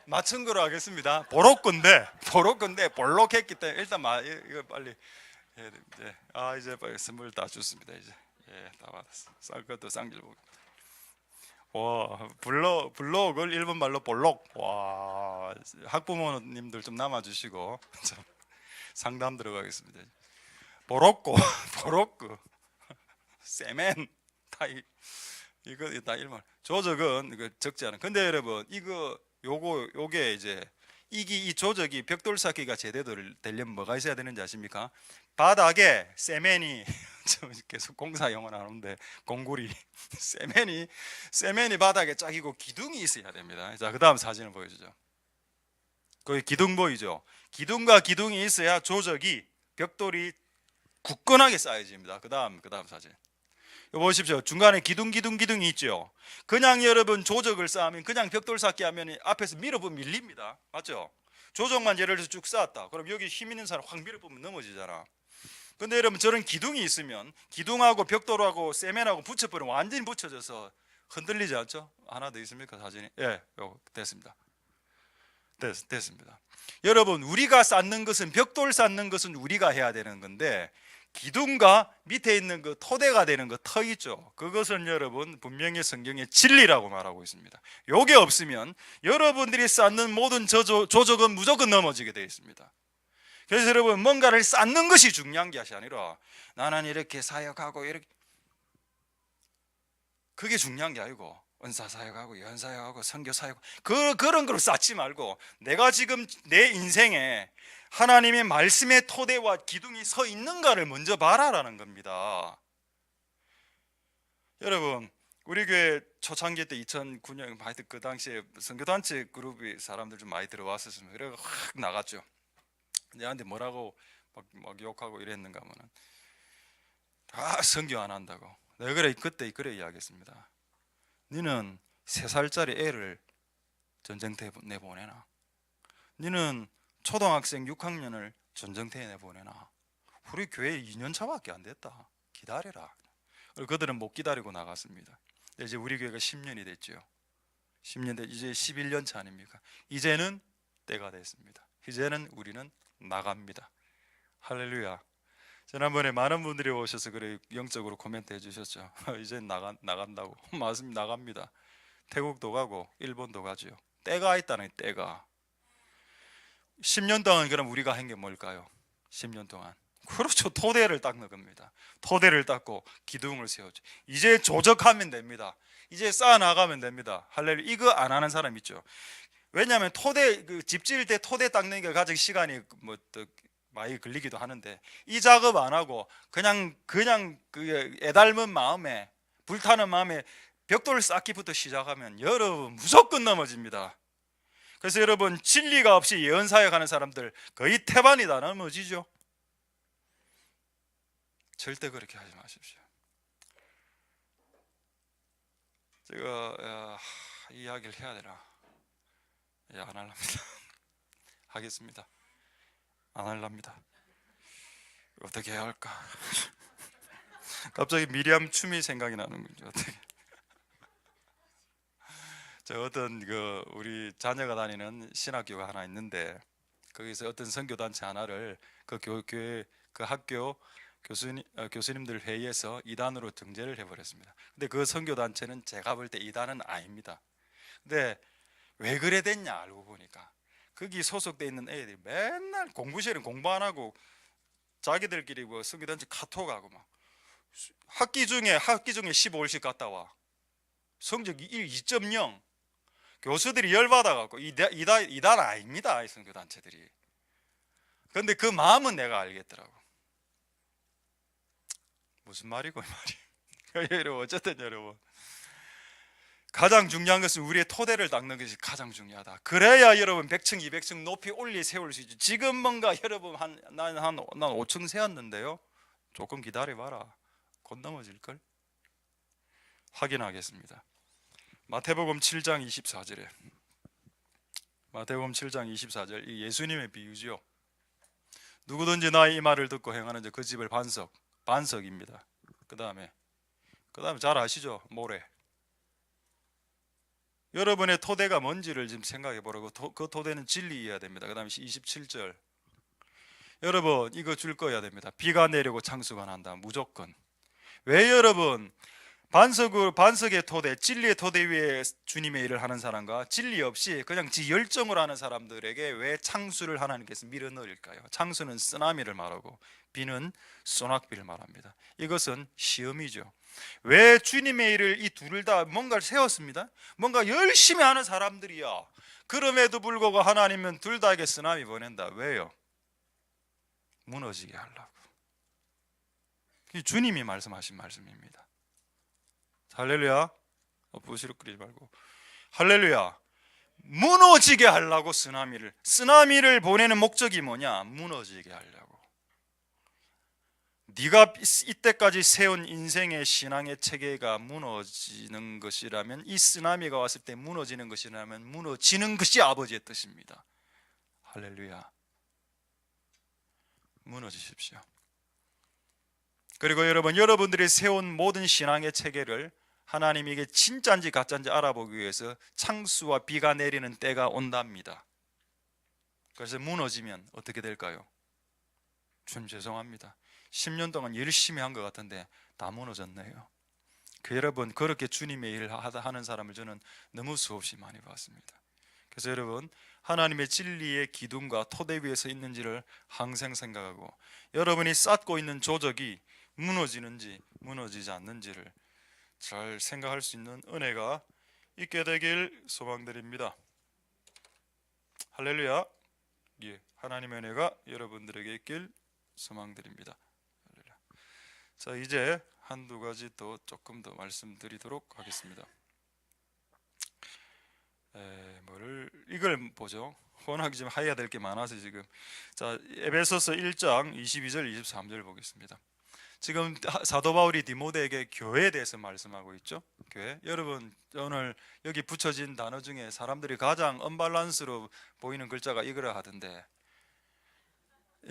Speaker 1: 맞춘 거로 하겠습니다. 보록건데 볼록했기 때문에 일단 이거 빨리 이제 빨리 선물 다 줬습니다. 이제 다 받았어. 쌀 것도 쌍질 보고. 와, 블록을 일본 말로 볼록. 와, 학부모님들 좀 남아주시고 좀 상담 들어가겠습니다. 보로꼬, 보로크, 세멘, 다 이거 다 일본. 조적은 이거 적지 않은. 근데 여러분 요게 이제 이 조적이 벽돌 쌓기가 제대로 되려면 뭐가 있어야 되는지 아십니까? 바닥에 세멘이 계속 공사 용어 나오는데 공구리 세멘이 바닥에 짝이고 기둥이 있어야 됩니다. 자, 그다음 사진을 보여주죠. 거기 기둥 보이죠? 기둥과 기둥이 있어야 조적이 벽돌이 굳건하게 쌓여집니다. 그다음 사진. 이거 보십시오. 중간에 기둥이 있죠. 그냥 여러분 조적을 쌓으면 그냥 벽돌 쌓기 하면 앞에서 밀어보면 밀립니다. 맞죠? 조적만 예를 들어서 쭉 쌓았다. 그럼 여기 힘 있는 사람 확 밀어보면 넘어지잖아. 근데 여러분 저런 기둥이 있으면 기둥하고 벽돌하고 세면하고 붙여버리면 완전히 붙여져서 흔들리지 않죠? 하나 더 있습니까? 사진이? 예, 됐습니다. 됐습니다. 여러분 우리가 쌓는 것은 벽돌 쌓는 것은 우리가 해야 되는 건데 기둥과 밑에 있는 그 토대가 되는 그 터 있죠. 그것은 여러분 분명히 성경의 진리라고 말하고 있습니다. 요게 없으면 여러분들이 쌓는 모든 조적은 무조건 넘어지게 되어 있습니다. 그래서 여러분 뭔가를 쌓는 것이 중요한 것이 아니라 나는 이렇게 사역하고 이렇게 그게 중요한 게 아니고 은사 사역하고 연 사역하고 선교 사역 그런 거로 쌓지 말고 내가 지금 내 인생에 하나님의 말씀의 토대와 기둥이 서 있는가를 먼저 봐라라는 겁니다. 여러분 우리 교회 초창기 때 2009년 하여튼 그 당시에 선교단체 그룹이 사람들 좀 많이 들어왔었으면 그래가 확 나갔죠. 내한테 뭐라고 막 욕하고 이랬는가 하면은 다 선교 안 한다고. 내가 그때 이야기했습니다. 너는 3살짜리 애를 전쟁터에 내보내나? 너는 초등학생 6학년을 전쟁터에 내보내나? 우리 교회 2년차밖에 안 됐다. 기다려라. 그들은 못 기다리고 나갔습니다. 이제 우리 교회가 10년이 됐죠. 10년 돼 이제 11년 차 아닙니까? 이제는 때가 됐습니다. 이제는 우리는 나갑니다. 할렐루야. 지난번에 많은 분들이 오셔서 그래 영적으로 코멘트 해주셨죠. 이제 나간다고. 맞습니다. 나갑니다. 태국도 가고 일본도 가죠. 때가 있다는 때가. 10년 동안 그럼 우리가 한 게 뭘까요? 10년 동안 그렇죠. 토대를 닦는 겁니다. 토대를 닦고 기둥을 세우죠. 이제 조적하면 됩니다. 이제 쌓아 나가면 됩니다. 할렐루야. 이거 안 하는 사람 있죠. 왜냐하면 토대 집 지을 때 토대 닦는 게 가장 시간이 많이 걸리기도 하는데 이 작업 안 하고 그냥 그 애달은 마음에 불타는 마음에 벽돌 쌓기부터 시작하면 여러분 무조건 넘어집니다. 그래서 여러분 진리가 없이 예언 사역하는 사람들 거의 태반이 다 넘어지죠. 절대 그렇게 하지 마십시오. 제가 이야기를 해야 되나? 안 할랍니다. 하겠습니다. 안 할랍니다. 어떻게 해야 할까? 갑자기 미리암 춤이 생각이 나는 거죠. 어떻게? 저 어떤 우리 자녀가 다니는 신학교가 하나 있는데 거기서 어떤 선교단체 하나를 그 교회 그 학교 교수님들 회의에서 이단으로 등재를 해버렸습니다. 근데 그 선교단체는 제가 볼 때 이단은 아닙니다. 근데 왜 그래 됐냐 알고 보니까 거기 소속돼 있는 애들이 맨날 공부 시에는 공부 안 하고 자기들끼리 선교단체 카톡하고 막 학기 중에 15일씩 갔다 와. 성적 2.0. 교수들이 열받아갖고 이단 아닙니다. 이 선교단체들이. 그런데 그 마음은 내가 알겠더라고. 무슨 말이고 이 말이. 여러분 어쨌든 여러분 가장 중요한 것은 우리의 토대를 닦는 것이 가장 중요하다. 그래야 여러분 100층 200층 높이 세울 수 있죠. 지금 뭔가 여러분 난 5층 세웠는데요. 조금 기다려봐라. 곧 넘어질걸. 확인하겠습니다. 마태복음 7장 24절에 마태복음 7장 24절 이 예수님의 비유죠. 누구든지 나의 이 말을 듣고 행하는 자 그 집을 반석입니다. 그 다음에 잘 아시죠? 모래. 여러분의 토대가 뭔지를 지금 생각해 보라고. 그 토대는 진리여야 됩니다. 그 다음에 27절 여러분 이거 줄 거야 됩니다. 비가 내리고 창수가 난다. 무조건. 왜 여러분 반석의 토대, 진리의 토대 위에 주님의 일을 하는 사람과 진리 없이 그냥 지 열정으로 하는 사람들에게 왜 창수를 하나님께서 밀어넣을까요? 창수는 쓰나미를 말하고 비는 소낙비를 말합니다. 이것은 시험이죠. 왜 주님의 일을 이 둘을 다 뭔가를 세웠습니다. 뭔가 열심히 하는 사람들이야. 그럼에도 불구하고 하나님은 둘 다에게 쓰나미 보낸다. 왜요? 무너지게 하려고. 주님이 말씀하신 말씀입니다. 할렐루야. 부시럭거리지 말고 할렐루야. 무너지게 하려고 쓰나미를 보내는 목적이 뭐냐? 무너지게 하려고. 네가 이때까지 세운 인생의 신앙의 체계가 무너지는 것이라면, 이 쓰나미가 왔을 때 무너지는 것이라면 무너지는 것이 아버지의 뜻입니다. 할렐루야. 무너지십시오. 그리고 여러분들이 세운 모든 신앙의 체계를 하나님이 이게 진짜인지 가짜인지 알아보기 위해서 창수와 비가 내리는 때가 온답니다. 그래서 무너지면 어떻게 될까요? 좀 죄송합니다. 10년 동안 열심히 한 것 같은데 다 무너졌네요. 여러분, 그렇게 주님의 일을 하는 사람을 저는 너무 수없이 많이 봤습니다. 그래서 여러분, 하나님의 진리의 기둥과 토대 위에 서 있는지를 항상 생각하고, 여러분이 쌓고 있는 조적이 무너지는지 무너지지 않는지를 잘 생각할 수 있는 은혜가 있게 되길 소망드립니다. 할렐루야. 예, 하나님의 은혜가 여러분들에게 있길 소망드립니다. 할렐루야. 자, 이제 한두 가지 또 조금 더 말씀드리도록 하겠습니다. 이걸 보죠. 워낙 지금 해야 될 게 많아서 지금. 자, 에베소서 1장 22절 23절 보겠습니다. 지금 사도 바울이 디모데에게 교회에 대해서 말씀하고 있죠. 교회. 여러분, 오늘 여기 붙여진 단어 중에 사람들이 가장 언밸런스로 보이는 글자가 이거라 하던데,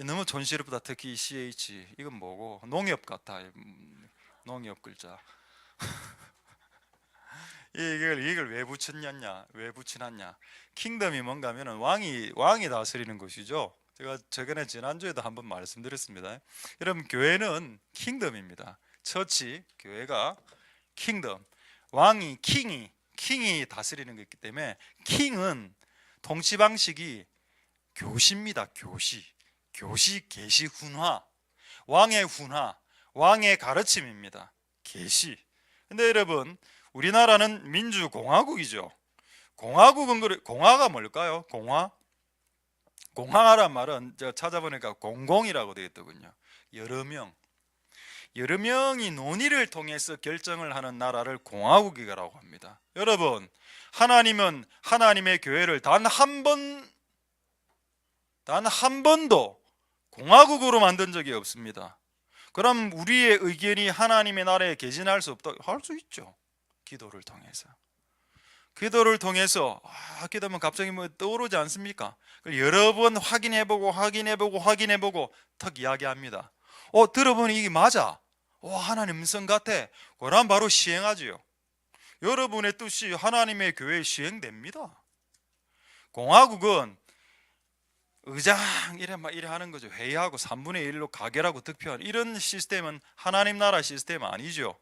Speaker 1: 너무 촌스럽다. 특히 CH. 이건 뭐고? 농협 같아. 농협 글자. 이걸 왜 붙였냐? 왜 붙여놨냐? 킹덤이 뭔가 하면은 왕이 다스리는 것이죠. 제가 최근에 지난주에도 한번 말씀드렸습니다. 여러분, 교회는 킹덤입니다. 처치, 교회가 킹덤. 왕이, 킹이 다스리는 것이기 때문에, 킹은 통치 방식이 교시입니다. 교시, 계시, 훈화. 왕의 훈화, 왕의 가르침입니다. 계시. 근데 여러분, 우리나라는 민주공화국이죠. 공화가 뭘까요? 공화란 말은 제가 찾아보니까 공공이라고 되어 있더군요. 여러 명이 논의를 통해서 결정을 하는 나라를 공화국이라고 합니다. 여러분, 하나님은 하나님의 교회를 단 한 번도 공화국으로 만든 적이 없습니다. 그럼 우리의 의견이 하나님의 나라에 개진할 수 없다? 할 수 있죠. 기도를 통해서 하게 되면 갑자기 뭐 떠오르지 않습니까? 여러 번 확인해보고 턱 이야기합니다. 들어보니 이게 맞아. 하나님 음성 같아. 그럼 바로 시행하지요. 여러분의 뜻이 하나님의 교회에 시행됩니다. 공화국은 의장 이래 하는 거죠. 회의하고 3분의 1로 가결하고 득표하는 이런 시스템은 하나님 나라 시스템 아니죠.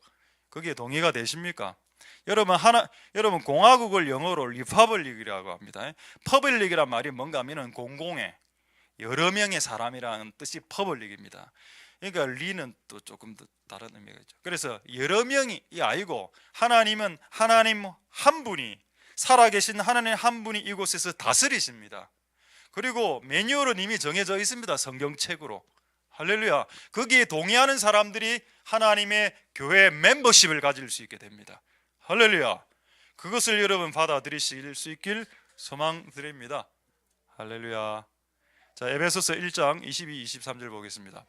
Speaker 1: 거기에 동의가 되십니까? 여러분 공화국을 영어로 리퍼블릭이라고 합니다. 퍼블릭이란 말이 뭔가 하면은 공공의 여러 명의 사람이라는 뜻이 퍼블릭입니다. 그러니까 리는 또 조금 더 다른 의미가 있죠. 그래서 여러 명이 아니고 하나님은 하나님 한 분이, 살아계신 하나님 한 분이 이곳에서 다스리십니다. 그리고 매뉴얼은 이미 정해져 있습니다. 성경책으로. 할렐루야. 거기에 동의하는 사람들이 하나님의 교회 멤버십을 가질 수 있게 됩니다. 할렐루야. 그것을 여러분 받아들이실 수 있길 소망드립니다. 할렐루야. 자, 에베소서 1장 22, 23절 보겠습니다.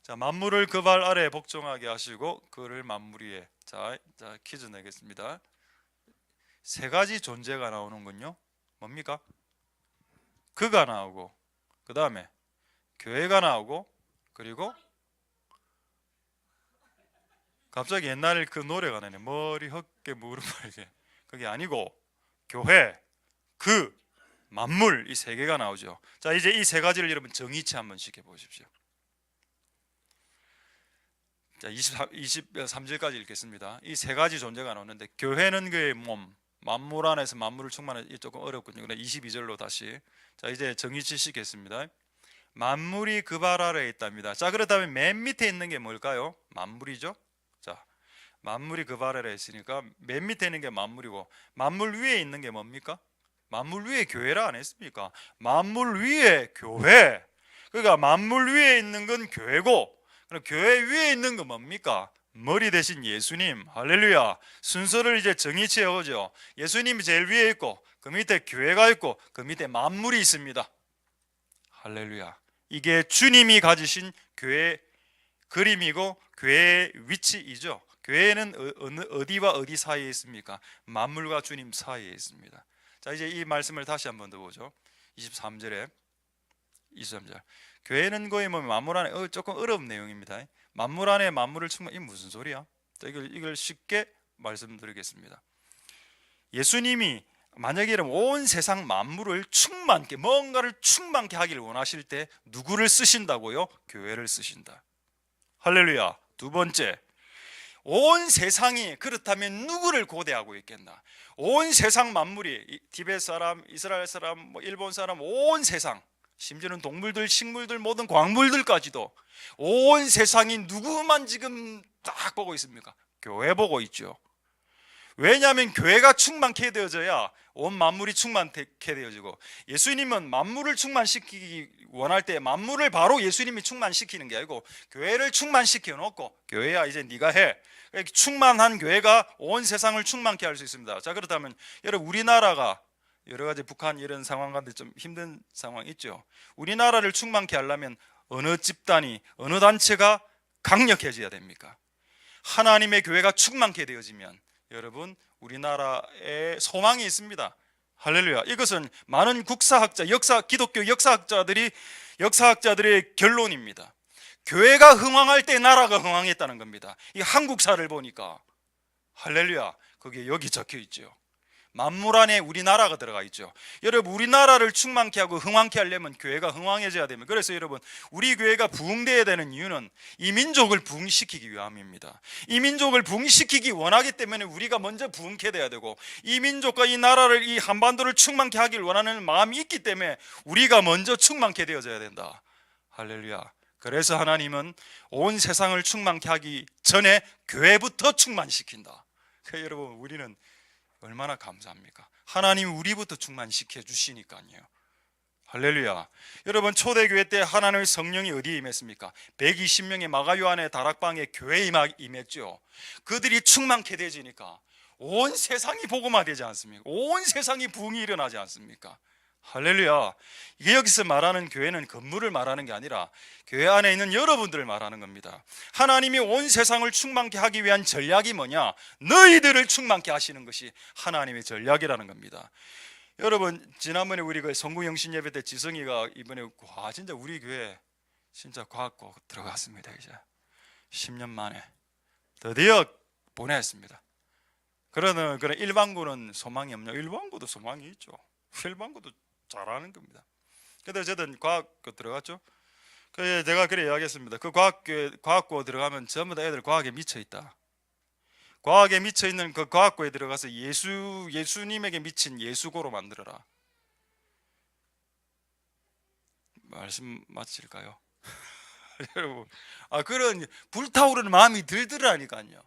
Speaker 1: 자, 만물을 그 발 아래 복종하게 하시고 그를 만물 위에. 자, 퀴즈 내겠습니다. 세 가지 존재가 나오는군요. 뭡니까? 그가 나오고, 그 다음에 교회가 나오고, 그리고 갑자기 옛날 그 노래가 나네. 머리 헛게 무릎 빨게. 그게 아니고 교회, 그, 만물, 이 세 개가 나오죠. 자, 이제 이 세 가지를 여러분 정의치 한번 시켜 보십시오. 자, 23절까지 읽겠습니다. 이 세 가지 존재가 나오는데 교회는 그의 몸, 만물 안에서 만물을 충만하는 조금 어렵군요. 그러나 22절로 다시 자 이제 정의 지시겠습니다. 만물이 그 발 아래에 있답니다. 자 그렇다면 맨 밑에 있는 게 뭘까요? 만물이죠. 자 만물이 그 발 아래에 있으니까 맨 밑에 있는 게 만물이고 만물 위에 있는 게 뭡니까? 만물 위에 교회라 안 했습니까? 만물 위에 교회. 그러니까 만물 위에 있는 건 교회고 그럼 교회 위에 있는 건 뭡니까? 머리 대신 예수님. 할렐루야. 순서를 이제 정의치 해오죠. 예수님이 제일 위에 있고 그 밑에 교회가 있고 그 밑에 만물이 있습니다. 할렐루야. 이게 주님이 가지신 교회 그림이고 교회의 위치이죠. 교회는 어디와 어디 사이에 있습니까? 만물과 주님 사이에 있습니다. 자 이제 이 말씀을 다시 한번 더 보죠. 23절에 23절. 교회는 거의 뭐 만물 안에 조금 어려운 내용입니다. 만물 안에 만물을 이 무슨 소리야? 자, 이걸 쉽게 말씀드리겠습니다. 예수님이 만약에 온 세상 만물을 충만케 뭔가를 충만케 하기를 원하실 때 누구를 쓰신다고요? 교회를 쓰신다. 할렐루야. 두 번째, 온 세상이 그렇다면 누구를 고대하고 있겠나? 온 세상 만물이 티베트 사람, 이스라엘 사람, 뭐 일본 사람, 온 세상 심지어는 동물들, 식물들, 모든 광물들까지도 온 세상이 누구만 지금 딱 보고 있습니까? 교회 보고 있죠. 왜냐하면 교회가 충만케 되어져야 온 만물이 충만케 되어지고 예수님은 만물을 충만시키기 원할 때 만물을 바로 예수님이 충만시키는 게 아니고 교회를 충만시켜 놓고 교회야 이제 네가 해. 충만한 교회가 온 세상을 충만케 할 수 있습니다. 자 그렇다면 여러분 우리나라가 여러 가지 북한 이런 상황 가운데 좀 힘든 상황 있죠. 우리나라를 충만케 하려면 어느 집단이 어느 단체가 강력해져야 됩니까? 하나님의 교회가 충만케 되어지면 여러분 우리나라에 소망이 있습니다. 할렐루야. 이것은 많은 국사학자, 기독교 역사학자들의 결론입니다. 교회가 흥왕할 때 나라가 흥왕했다는 겁니다. 이 한국사를 보니까 할렐루야. 거기에 여기 적혀 있죠. 만물 안에 우리나라가 들어가 있죠. 여러분 우리나라를 충만케 하고 흥왕케 하려면 교회가 흥왕해져야 됩니다. 그래서 여러분 우리 교회가 부흥되어야 되는 이유는 이 민족을 부흥시키기 위함입니다. 이 민족을 부흥시키기 원하기 때문에 우리가 먼저 부흥케 돼야 되고 이 민족과 이 나라를 이 한반도를 충만케 하길 원하는 마음이 있기 때문에 우리가 먼저 충만케 되어져야 된다. 할렐루야. 그래서 하나님은 온 세상을 충만케 하기 전에 교회부터 충만시킨다. 그러니까 여러분 우리는 얼마나 감사합니까? 하나님이 우리부터 충만시켜 주시니까요. 할렐루야. 여러분 초대교회 때 하나님의 성령이 어디에 임했습니까? 120명의 마가요한의 다락방에 교회에 임했죠. 그들이 충만케 되지니까 온 세상이 복음화되지 않습니까? 온 세상이 부흥이 일어나지 않습니까? 할렐루야. 이게 여기서 말하는 교회는 건물을 말하는 게 아니라 교회 안에 있는 여러분들을 말하는 겁니다. 하나님이 온 세상을 충만케 하기 위한 전략이 뭐냐? 너희들을 충만케 하시는 것이 하나님의 전략이라는 겁니다. 여러분 지난번에 우리 그 성구영신 예배 때 지성이가 이번에 와 진짜 우리 교회 진짜 과학고 들어갔습니다. 이제 10년 만에 드디어 보냈습니다. 그런 일반고는 소망이 없냐? 일반고도 소망이 있죠. 일반고도 잘하는 겁니다. 근데 어쨌든 과학고 들어갔죠. 그래서 제가 그래 이야기했습니다. 그 과학고 들어가면 전부 다 애들 과학에 미쳐 있다. 과학에 미쳐 있는 그 과학고에 들어가서 예수님에게 미친 예수고로 만들어라. 말씀 맞힐까요? 여러분, 그런 불타오르는 마음이 들더라니까요.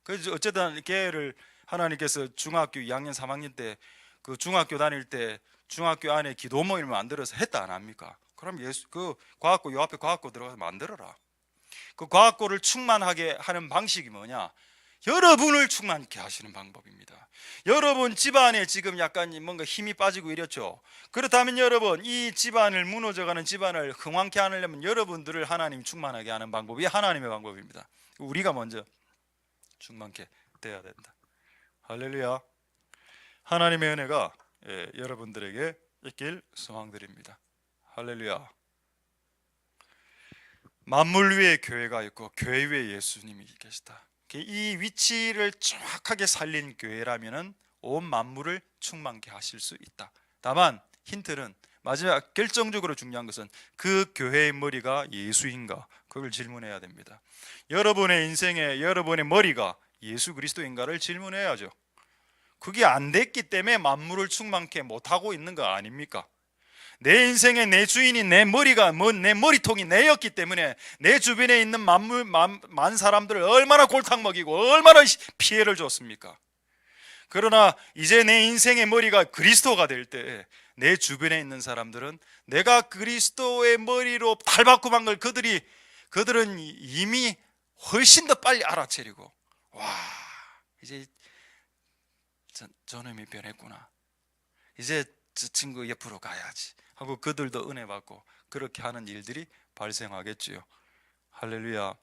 Speaker 1: 그래서 어쨌든 걔를 하나님께서 중학교 2학년 3학년 때 그 중학교 다닐 때 중학교 안에 기도 모임을 만들어서 했다 안 합니까? 그럼 그 과학고 요 앞에 과학고 들어가서 만들어라. 그 과학고를 충만하게 하는 방식이 뭐냐? 여러분을 충만케 하시는 방법입니다. 여러분 집안에 지금 약간 뭔가 힘이 빠지고 이렇죠. 그렇다면 여러분 이 집안을 무너져가는 집안을 흥왕케 하려면 여러분들을 하나님 충만하게 하는 방법이 하나님의 방법입니다. 우리가 먼저 충만케 돼야 된다. 할렐루야. 하나님의 은혜가 여러분들에게 있길 소망드립니다. 할렐루야. 만물 위에 교회가 있고 교회 위에 예수님이 계시다. 이 위치를 정확하게 살린 교회라면 온 만물을 충만케 하실 수 있다. 다만 힌트는 마지막 결정적으로 중요한 것은 그 교회의 머리가 예수인가 그 그걸 질문해야 됩니다. 여러분의 인생에 여러분의 머리가 예수 그리스도인가를 질문해야죠. 그게 안 됐기 때문에 만물을 충만케 못하고 있는 거 아닙니까? 내 인생의 내 주인이 내 머리가 내 머리통이 내였기 때문에 내 주변에 있는 만 사람들을 얼마나 골탕 먹이고 얼마나 피해를 줬습니까? 그러나 이제 내 인생의 머리가 그리스도가 될 때 내 주변에 있는 사람들은 내가 그리스도의 머리로 탈바꿈한 걸 그들은 이미 훨씬 더 빨리 알아채리고, 와, 이제 저놈이 변했구나, 이제 저 친구 옆으로 가야지 하고 그들도 은혜 받고 그렇게 하는 일들이 발생하겠지요. 할렐루야.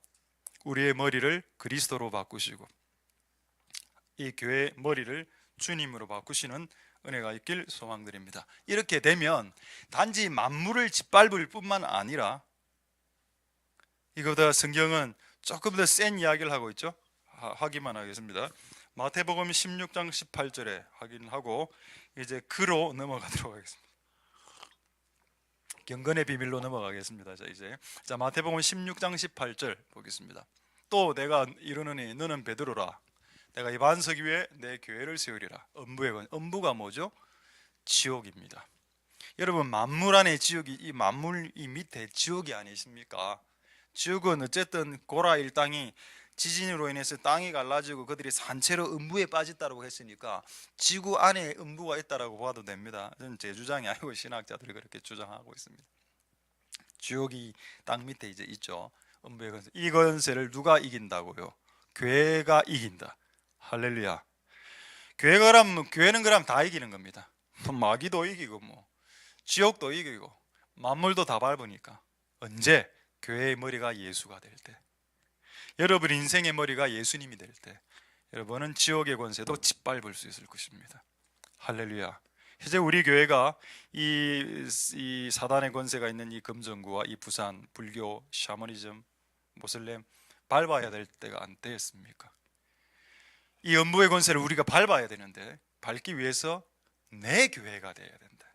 Speaker 1: 우리의 머리를 그리스도로 바꾸시고 이 교회의 머리를 주님으로 바꾸시는 은혜가 있길 소망드립니다. 이렇게 되면 단지 만물을 짓밟을 뿐만 아니라, 이거보다 성경은 조금 더 센 이야기를 하고 있죠. 확인만 하겠습니다. 마태복음 16장 18절에 확인하고 이제 그로 넘어가도록 하겠습니다. 경건의 비밀로 넘어가겠습니다. 자, 마태복음 16장 18절 보겠습니다. 또 내가 이르노니 너는 베드로라, 내가 이 반석 위에 내 교회를 세우리라. 음부가 뭐죠? 지옥입니다. 여러분, 만물 안에 지옥이, 이 만물 이 밑에 지옥이 아니십니까? 지옥은 어쨌든 고라 일당이 지진으로 인해서 땅이 갈라지고 그들이 산채로 음부에 빠졌다고 했으니까 지구 안에 음부가 있다라고 봐도 됩니다. 저는 제 주장이 아니고 신학자들이 그렇게 주장하고 있습니다. 지옥이 땅 밑에 이제 있죠. 음부의 건세. 이 건세를 누가 이긴다고요? 교회가 이긴다. 할렐루야. 교회는 그럼 다 이기는 겁니다. 마귀도 이기고 지옥도 이기고 만물도 다 밟으니까. 언제? 교회의 머리가 예수가 될 때, 여러분 인생의 머리가 예수님이 될 때 여러분은 지옥의 권세도 짓밟을 수 있을 것입니다. 할렐루야. 이제 우리 교회가 이 사단의 권세가 있는 이 금정구와 이 부산 불교, 샤머니즘, 모슬렘 밟아야 될 때가 안 되었습니까? 이 음부의 권세를 우리가 밟아야 되는데, 밟기 위해서 내 교회가 되어야 된다.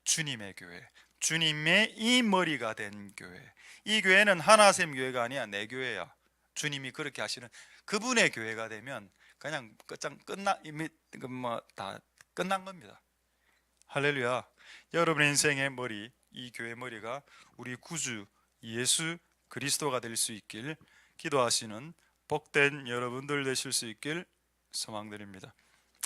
Speaker 1: 주님의 교회, 주님의 이 머리가 된 교회. 이 교회는 하나샘 교회가 아니야, 내 교회야. 주님이 그렇게 하시는 그분의 교회가 되면 그냥 이미 다 끝난 겁니다. 할렐루야. 여러분의 인생의 머리, 이 교회 머리가 우리 구주 예수 그리스도가 될 수 있길 기도하시는 복된 여러분들 되실 수 있길 소망드립니다.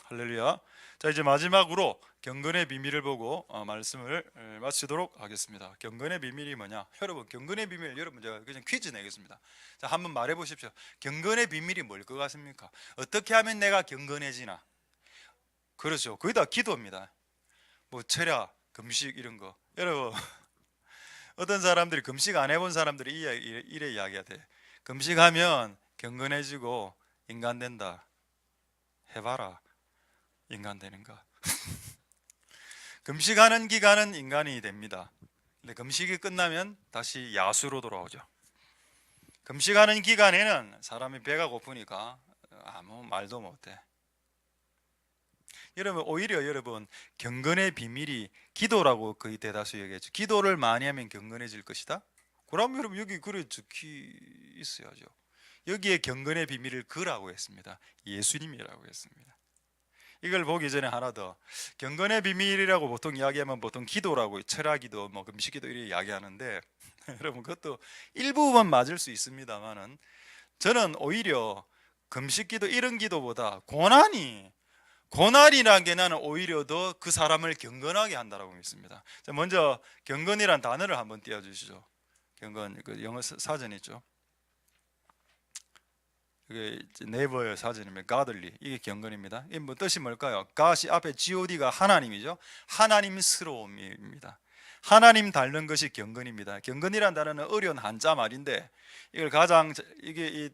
Speaker 1: 할렐루야. 자, 이제 마지막으로 경건의 비밀을 보고 말씀을 마치도록 하겠습니다. 경건의 비밀이 뭐냐? 여러분, 경건의 비밀, 여러분 제가 그냥 퀴즈 내겠습니다. 자, 한번 말해 보십시오. 경건의 비밀이 뭘 것 같습니까? 어떻게 하면 내가 경건해지나? 그렇죠. 거의 다 기도입니다. 철야, 금식 이런 거. 여러분, 어떤 사람들이 금식 안 해본 사람들이 이래 이야기하대. 금식하면 경건해지고 인간 된다. 해봐라. 인간 되는가? 금식하는 기간은 인간이 됩니다. 근데 금식이 끝나면 다시 야수로 돌아오죠. 금식하는 기간에는 사람이 배가 고프니까 아무 말도 못해. 여러분, 오히려 여러분 경건의 비밀이 기도라고 거의 대다수 얘기했죠. 기도를 많이 하면 경건해질 것이다. 그럼 여러분 여기 그래 적히 있어야죠. 여기에 경건의 비밀을 그라고 했습니다. 예수님이라고 했습니다. 이걸 보기 전에 하나 더, 경건의 비밀이라고 보통 이야기하면 보통 기도라고, 철야기도 금식기도 이렇게 이야기하는데 여러분 그것도 일부분 맞을 수 있습니다만은 저는 오히려 금식기도 이런 기도보다 고난이라는 게 나는 오히려 더 그 사람을 경건하게 한다라고 믿습니다. 자, 먼저 경건이란 단어를 한번 띄워주시죠. 경건, 그 영어 사전 있죠. 이게 네이버의 사전이면 godly, 이게 경건입니다. 이 뜻이 뭘까요? God이 앞에 God가 하나님이죠. 하나님스러움입니다. 하나님 닮는 것이 경건입니다. 경건이란 단어는 어려운 한자 말인데 이걸 이게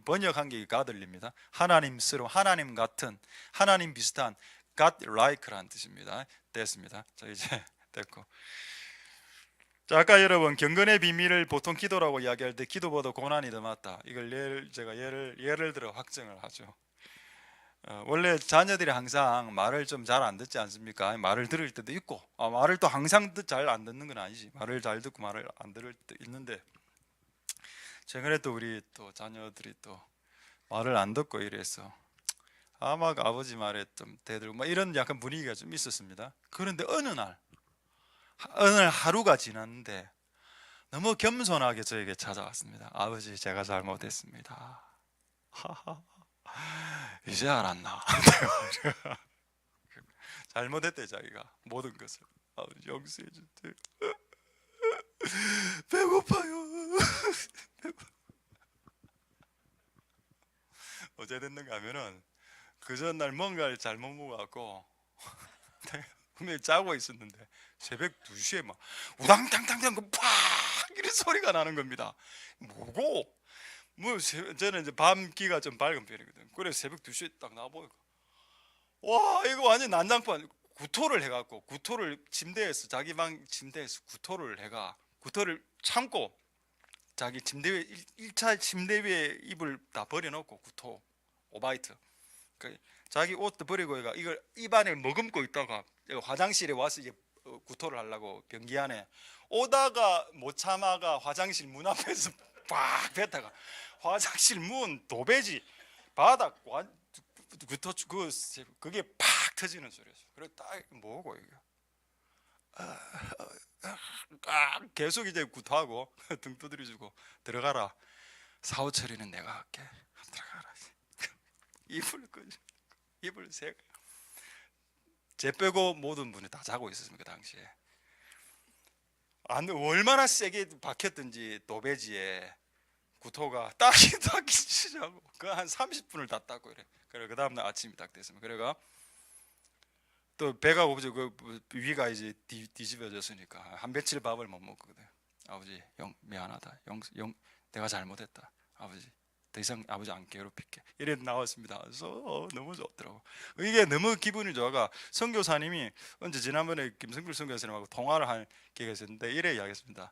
Speaker 1: 번역한 게 godly입니다. 하나님스러움, 하나님 같은, 하나님 비슷한, God-like라는 뜻입니다. 됐습니다. 자, 이제 됐고. 자, 아까 여러분 경건의 비밀을 보통 기도라고 이야기할 때 기도보다 고난이 더 맞다. 이걸 제가 예를 들어 확증을 하죠. 원래 자녀들이 항상 말을 좀 잘 안 듣지 않습니까? 말을 들을 때도 있고, 말을 또 항상 잘 안 듣는 건 아니지. 말을 잘 듣고 말을 안 들을 때도 있는데, 최근에 또 우리 또 자녀들이 또 말을 안 듣고 이래서 막 아버지 말에 좀 대들고 막 이런 약간 분위기가 좀 있었습니다. 그런데 어느 날 하루가 지났는데 너무 겸손하게 저에게 찾아왔습니다. 아버지, 제가 잘못했습니다. 이제 알았나? 잘못했대 자기가 모든 것을. 아버지 용서해 주세요. 배고파요. 어제 됐는가 하면은 그 전날 뭔가를 잘못 먹어갖고 분명히 자고 있었는데 새벽 2시에 막 우당탕탕탕 팍 이런 소리가 나는 겁니다. 뭐고? 저는 이제 밤기가 좀 밝은 편이거든. 그래서 새벽 2시에 딱 나와보니까 와, 이거 완전 난장판. 구토를 해갖고 구토를 침대에서 자기 방 침대에서 구토를 해가 구토를 참고 자기 침대 위에 1차 침대 위에 이불 다 버려놓고 구토 오바이트 자기 옷도 버리고 이걸 입안에 머금고 있다가 화장실에 와서 이제 구토를 하려고 변기 안에 오다가 못 참아가 화장실 문 앞에서 팍 뱉다가 화장실 문 도배지 바닥 구토 그게 팍 터지는 소리였어. 그래 딱 뭐고 이게 계속 이제 구토하고 등 두드려주고 들어가라. 사후 처리는 내가 할게. 들어가라. 이불 제 빼고 모든 분이 다 자고 있었습니다. 그 당시에 얼마나 세게 박혔든지 도배지에 구토가 딱히 시작하고 그 한 30분을 다 닦고 이래. 그래 그 다음날 아침이 딱 됐습니다. 그래가 또 배가 고프죠. 그 위가 이제 뒤집어졌으니까 한 며칠 밥을 못 먹거든. 아버지 미안하다. 내가 잘못했다. 아버지 더 이상 아버지 안 괴롭힐게. 이래 나왔습니다. 그래서 너무 좋더라고. 이게 너무 기분이 좋아가 선교사님이 언제 지난번에 김성필 선교사님하고 통화를 할 기회가 있었는데 이래 이야기했습니다.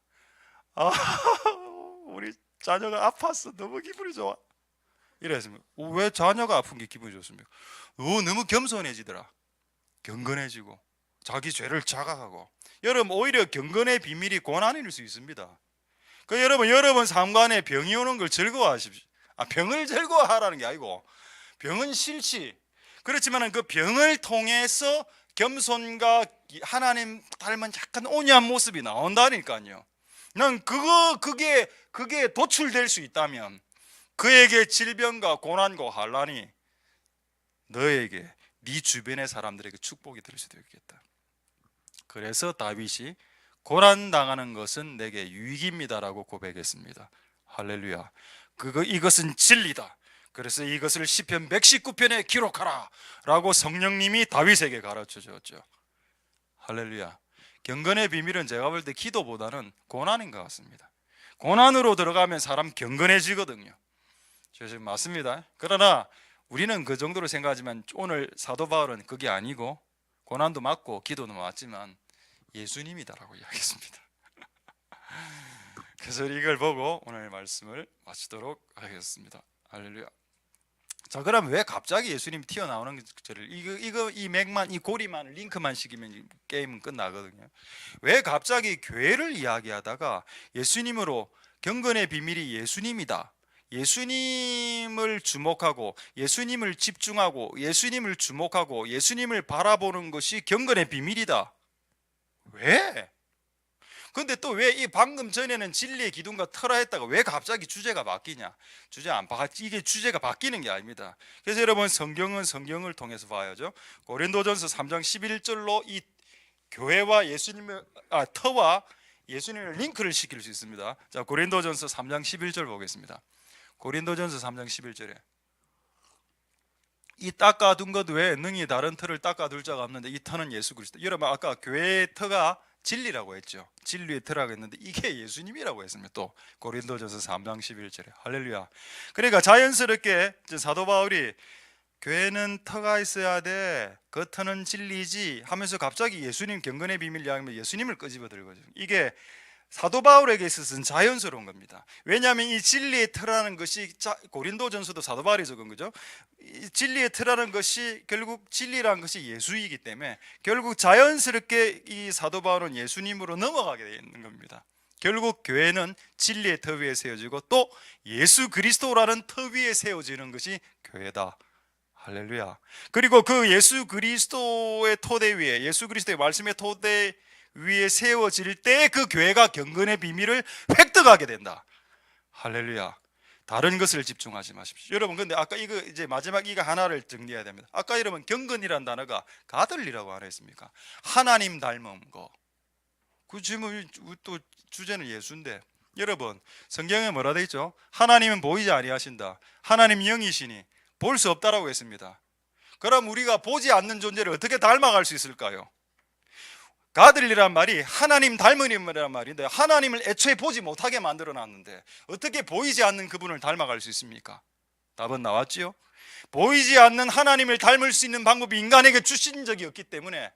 Speaker 1: 우리 자녀가 아팠어. 너무 기분이 좋아. 이랬습니다. 왜 자녀가 아픈 게 기분이 좋습니까? 너무 겸손해지더라. 경건해지고 자기 죄를 자각하고. 여러분 오히려 경건의 비밀이 고난일 수 있습니다. 여러분 삶 안에 병이 오는 걸 즐거워하십시오. 병을 즐거워하라는 게 아니고 병은 싫지. 그렇지만 그 병을 통해서 겸손과 하나님 닮은 약간 온유한 모습이 나온다니까요. 난 그게 도출될 수 있다면 그에게 질병과 고난과 환난이 너에게 네 주변의 사람들에게 축복이 될 수도 있겠다. 그래서 다윗이 고난 당하는 것은 내게 유익입니다라고 고백했습니다. 할렐루야. 이것은 진리다. 그래서 이것을 시편 119편에 기록하라 라고 성령님이 다윗에게 가르쳐 주었죠. 할렐루야. 경건의 비밀은 제가 볼 때 기도보다는 고난인 것 같습니다. 고난으로 들어가면 사람 경건해지거든요. 지금 맞습니다. 그러나 우리는 그 정도로 생각하지만 오늘 사도 바울은 그게 아니고 고난도 맞고 기도도 맞지만 예수님이다라고 이야기했습니다. 그래서 이걸 보고 오늘 말씀을 마치도록 하겠습니다. 할렐루야. 자, 그럼 왜 갑자기 예수님이 튀어나오는 것을 이 맥만 이 고리만 링크만 시키면 게임은 끝나거든요. 왜 갑자기 교회를 이야기하다가 예수님으로 경건의 비밀이 예수님이다. 예수님을 주목하고 예수님을 집중하고 예수님을 주목하고 예수님을 바라보는 것이 경건의 비밀이다. 왜? 근데 또 왜 이 방금 전에는 진리의 기둥과 터라 했다가 왜 갑자기 주제가 바뀌냐? 이게 주제가 바뀌는 게 아닙니다. 그래서 여러분 성경은 성경을 통해서 봐야죠. 고린도전서 3장 11절로 이 교회와 터와 예수님을 링크를 시킬 수 있습니다. 자, 고린도전서 3장 11절 보겠습니다. 고린도전서 3장 11절에 이 닦아둔 것 외에 능히 다른 터를 닦아둘 자가 없는데 이 터는 예수 그리스도. 여러분 아까 교회의 터가 진리라고 했죠. 진리의 터라고 했는데 이게 예수님이라고 했습니다. 또 고린도전서 3장 11절에 할렐루야. 그러니까 자연스럽게 사도 바울이 교회는 터가 있어야 돼. 그 터는 진리지 하면서 갑자기 예수님 경건의 비밀 이야기하면 예수님을 끄집어들거든요. 이게 사도 바울에게 있어서는 자연스러운 겁니다. 왜냐하면 이 진리의 터라는 것이 고린도전서도 사도 바울이 적은 거죠. 이 진리의 터라는 것이 결국 진리라는 것이 예수이기 때문에 결국 자연스럽게 이 사도 바울은 예수님으로 넘어가게 되어 있는 겁니다. 결국 교회는 진리의 터 위에 세워지고 또 예수 그리스도라는 터 위에 세워지는 것이 교회다. 할렐루야. 그리고 그 예수 그리스도의 토대 위에, 예수 그리스도의 말씀의 토대 위에 세워질 때 그 교회가 경건의 비밀을 획득하게 된다. 할렐루야. 다른 것을 집중하지 마십시오. 여러분, 근데 아까 이거 이제 마지막 이거 하나를 정리해야 됩니다. 아까 여러분 경건이라는 단어가 가들리라고 안 했습니까? 하나님 닮은 거. 그 지금 또 주제는 예수인데, 여러분 성경에 뭐라 되어 있죠? 하나님은 보이지 아니하신다. 하나님 영이시니 볼 수 없다라고 했습니다. 그럼 우리가 보지 않는 존재를 어떻게 닮아갈 수 있을까요? 가들리란 말이 하나님 닮은이란 말인데, 하나님을 애초에 보지 못하게 만들어 놨는데 어떻게 보이지 않는 그분을 닮아갈 수 있습니까? 답은 나왔지요? 보이지 않는 하나님을 닮을 수 있는 방법이 인간에게 주신 적이 없기 때문에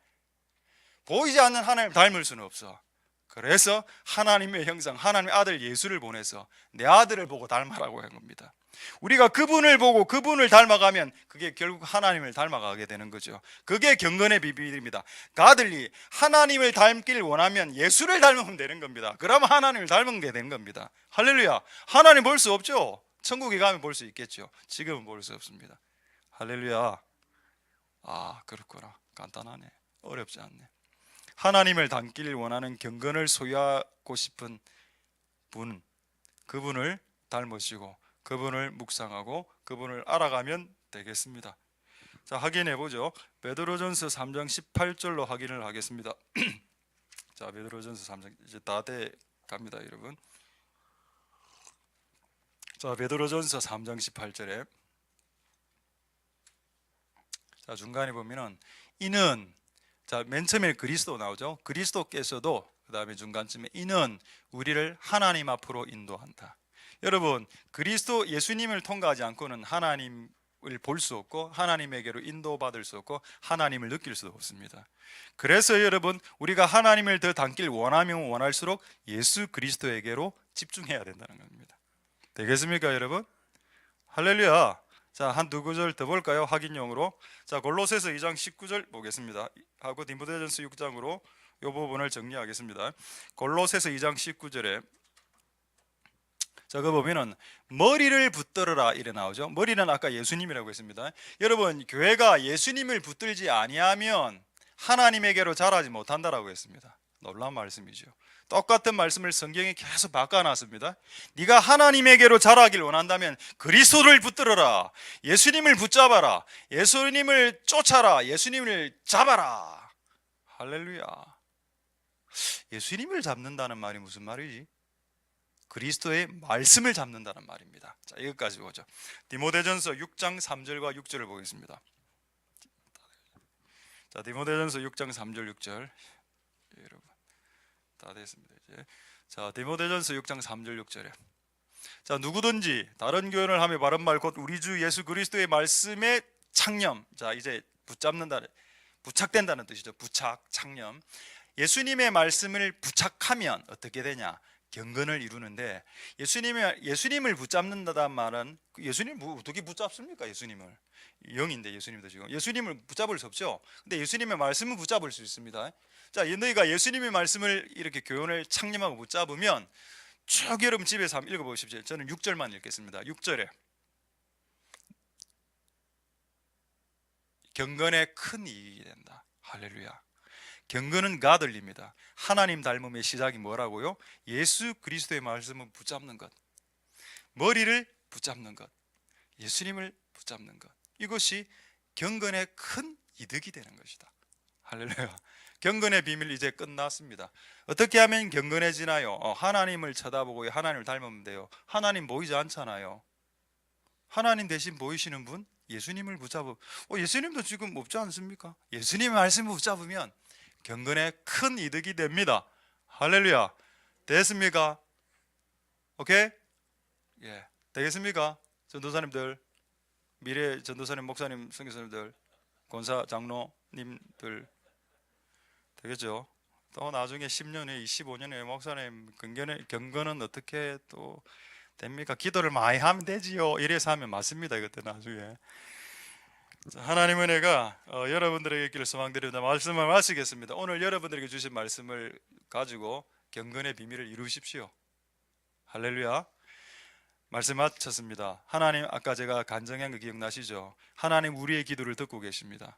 Speaker 1: 보이지 않는 하나님을 닮을 수는 없어. 그래서 하나님의 형상, 하나님의 아들 예수를 보내서 내 아들을 보고 닮아라고 한 겁니다. 우리가 그분을 보고 그분을 닮아가면 그게 결국 하나님을 닮아가게 되는 거죠. 그게 경건의 비밀입니다. 가들리, 하나님을 닮길 원하면 예수를 닮으면 되는 겁니다. 그러면 하나님을 닮은 게 되는 겁니다. 할렐루야. 하나님 볼 수 없죠? 천국에 가면 볼 수 있겠죠. 지금은 볼 수 없습니다. 할렐루야. 아, 그렇구나. 간단하네. 어렵지 않네. 하나님을 닮기를 원하는 경건을 소유하고 싶은 분, 그분을 닮으시고 그분을 묵상하고 그분을 알아가면 되겠습니다. 자, 확인해 보죠. 베드로전서 3장 18절로 확인을 하겠습니다. 자, 베드로전서 3장 이제 다 돼 갑니다, 여러분. 자, 베드로전서 3장 18절에 자, 중간에 보면은 이는, 자, 맨 처음에 그리스도 나오죠. 그리스도께서도, 그 다음에 중간쯤에 이는 우리를 하나님 앞으로 인도한다. 여러분, 그리스도 예수님을 통과하지 않고는 하나님을 볼 수 없고 하나님에게로 인도받을 수 없고 하나님을 느낄 수 없습니다. 그래서 여러분, 우리가 하나님을 더 닮길 원하면 원할수록 예수 그리스도에게로 집중해야 된다는 겁니다. 되겠습니까, 여러분? 할렐루야. 자, 한 두 구절 더 볼까요? 확인용으로. 자, 골로새서 2장 19절 보겠습니다. 하고 디모데전서 6장으로 이 부분을 정리하겠습니다. 골로새서 2장 19절에 자, 그 보면은 머리를 붙들어라 이래 나오죠. 머리는 아까 예수님이라고 했습니다. 여러분, 교회가 예수님을 붙들지 아니하면 하나님에게로 자라지 못한다라고 했습니다. 놀라운 말씀이죠. 똑같은 말씀을 성경에 계속 바꿔놨습니다. 네가 하나님에게로 자라길 원한다면 그리스도를 붙들어라, 예수님을 붙잡아라, 예수님을 쫓아라, 예수님을 잡아라. 할렐루야. 예수님을 잡는다는 말이 무슨 말이지? 그리스도의 말씀을 잡는다는 말입니다. 자, 이것까지 보죠. 디모데전서 6장 3절과 6절을 보겠습니다. 자, 디모데전서 6장 3절 6절. 여러분 다 됐습니다. 이제 자, 디모데전서 6장 3절 6절에 자, 누구든지 다른 교훈을 하며 바른 말 곧 우리 주 예수 그리스도의 말씀에 창념. 자, 이제 붙잡는다, 부착된다는 뜻이죠. 부착, 창념. 예수님의 말씀을 부착하면 어떻게 되냐? 경건을 이루는데, 예수님을 붙잡는다는 말은 예수님 어떻게 붙잡습니까? 예수님을 영인데 예수님도 지금 예수님을 붙잡을 수 없죠. 근데 예수님의 말씀은 붙잡을 수 있습니다. 자, 너희가 예수님의 말씀을 이렇게 교훈을 창념하고 붙잡으면 쭉 여러분 집에서 한번 읽어보십시오. 저는 6절만 읽겠습니다. 6절에 경건에 큰 이익이 된다. 할렐루야. 경건은 가들립니다. 하나님 닮음의 시작이 뭐라고요? 예수 그리스도의 말씀을 붙잡는 것, 머리를 붙잡는 것, 예수님을 붙잡는 것, 이것이 경건의 큰 이득이 되는 것이다. 할렐루야. 경건의 비밀 이제 끝났습니다. 어떻게 하면 경건해지나요? 하나님을 쳐다보고 하나님을 닮으면 돼요. 하나님 보이지 않잖아요. 하나님 대신 보이시는 분? 예수님을 붙잡으면 예수님도 지금 없지 않습니까? 예수님의 말씀을 붙잡으면 경건에 큰 이득이 됩니다. 할렐루야. 됐습니까? 오케이? 예, 되겠습니까? 전도사님들, 미래 전도사님, 목사님, 선교사님들, 권사, 장로님들 되겠죠? 또 나중에 10년에 25년에 목사님 경건은 어떻게 또 됩니까? 기도를 많이 하면 되지요. 이래서 하면 맞습니다. 그때 나중에. 하나님의 은혜가 여러분들에게 있기를 소망드립니다. 말씀을 마치겠습니다. 오늘 여러분들에게 주신 말씀을 가지고 경건의 비밀을 이루십시오. 할렐루야. 말씀 마쳤습니다. 하나님, 아까 제가 간증한 거 기억나시죠? 하나님 우리의 기도를 듣고 계십니다.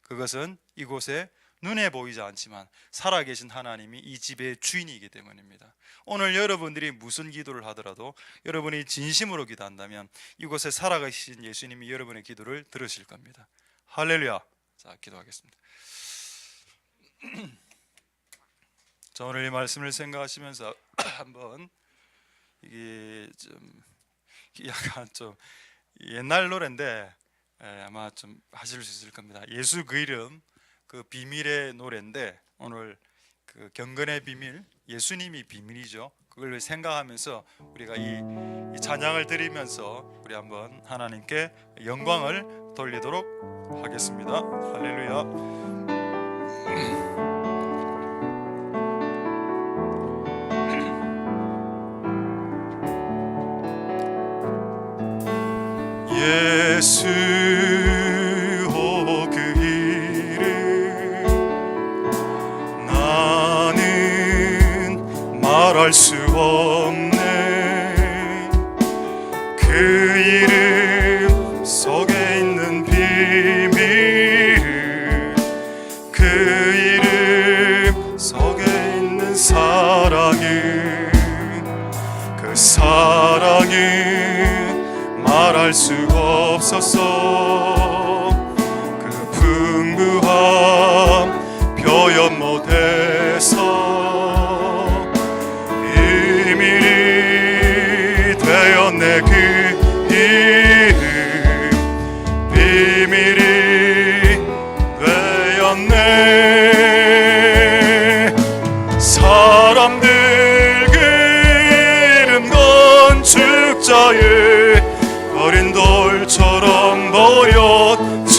Speaker 1: 그것은 이곳에 눈에 보이지 않지만 살아계신 하나님이 이 집의 주인이기 때문입니다. 오늘 여러분들이 무슨 기도를 하더라도 여러분이 진심으로 기도한다면 이곳에 살아계신 예수님이 여러분의 기도를 들으실 겁니다. 할렐루야. 자, 기도하겠습니다. 자, 오늘 이 말씀을 생각하시면서 한번 이게 좀 약간 좀 옛날 노래인데 아마 좀 하실 수 있을 겁니다. 예수 그 이름, 그 비밀의 노래인데 오늘 그 경건의 비밀, 예수님이 비밀이죠. 그걸 생각하면서 우리가 이 찬양을 드리면서 우리 한번 하나님께 영광을 돌리도록 하겠습니다. 할렐루야. 예수 그 이름 나는 말할 수 없네. 그 이름 속에 있는 비밀, 그 이름 속에 있는 사랑은, 그 사랑은 말할 수 없었어. 그 풍부함 표현 못해서 비밀이 되었네. 그 이름 비밀이 되었네. 사람들 그 이름 건축자의 어린 돌처럼 보였지만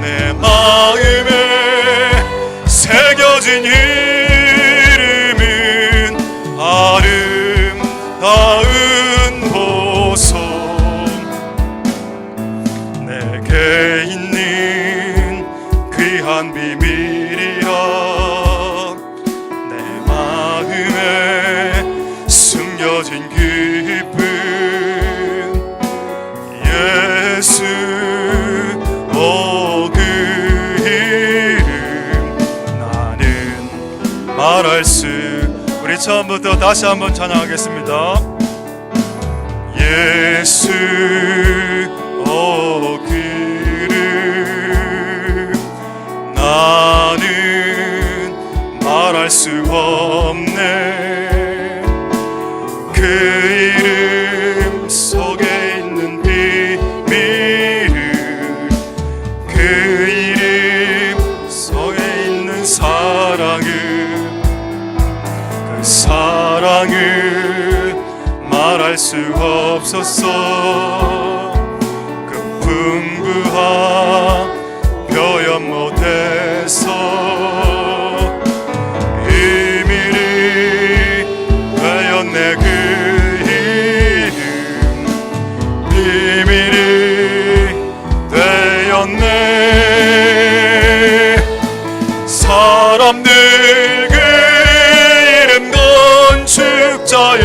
Speaker 1: 내 마음에 새겨진 이름은 아름다운 보석. 내게 있는 귀한 비밀이라 내 마음에 숨겨진 기쁨. 예수 그 이름 나는 말할 수. 우리 처음부터 다시 한번 찬양하겠습니다. 예수 그 이름 나는 말할 수 없네. 그 이름 속에 있는 비밀, 그 이름 속에 있는 사랑은, 그 사랑은 말할 수 없었어. 그 풍부함 표현 못해서 비밀이 되었네. 그 이름 비밀이 되었네. 사람들 그 이름 건축자의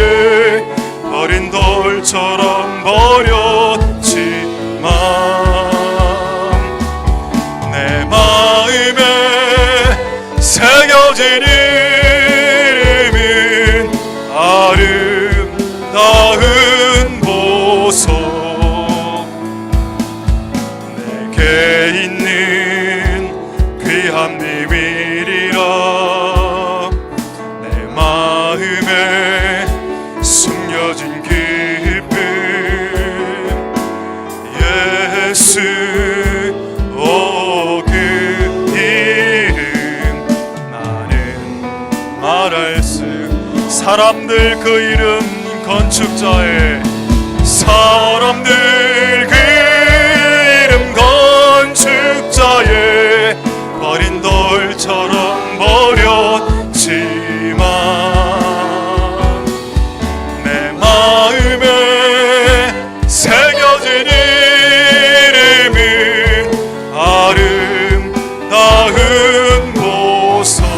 Speaker 1: 어린 돌처럼 버렸지만 내 마음에 새겨진 이름은 아름다운 보석. 내게 있는 귀한 비밀이라 내 마음에 숨겨진 기쁨. 예수 그 이름 나는 말할 수. 사람들 그 이름 건축자의, 사람들 그 이름 건축자의 버린 돌처럼 버렸지만 내 마음에 새겨진 이름은 아름다운 보석.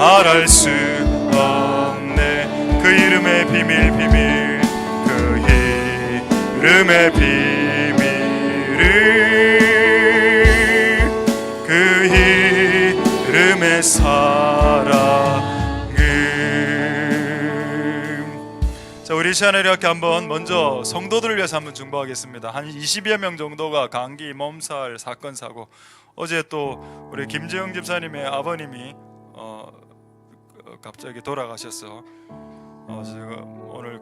Speaker 1: 말할 수 없네. 그 이름의 비밀 그 이름의 비밀을 그 이름의 사랑을. 자, 우리 시안회리학교 한번 먼저 성도들을 위해서 한번 중보하겠습니다. 한 20여 명 정도가 감기, 몸살, 사건, 사고. 어제 또 우리 김재영 집사님의 아버님이 갑자기 돌아가셨어. 지금 오늘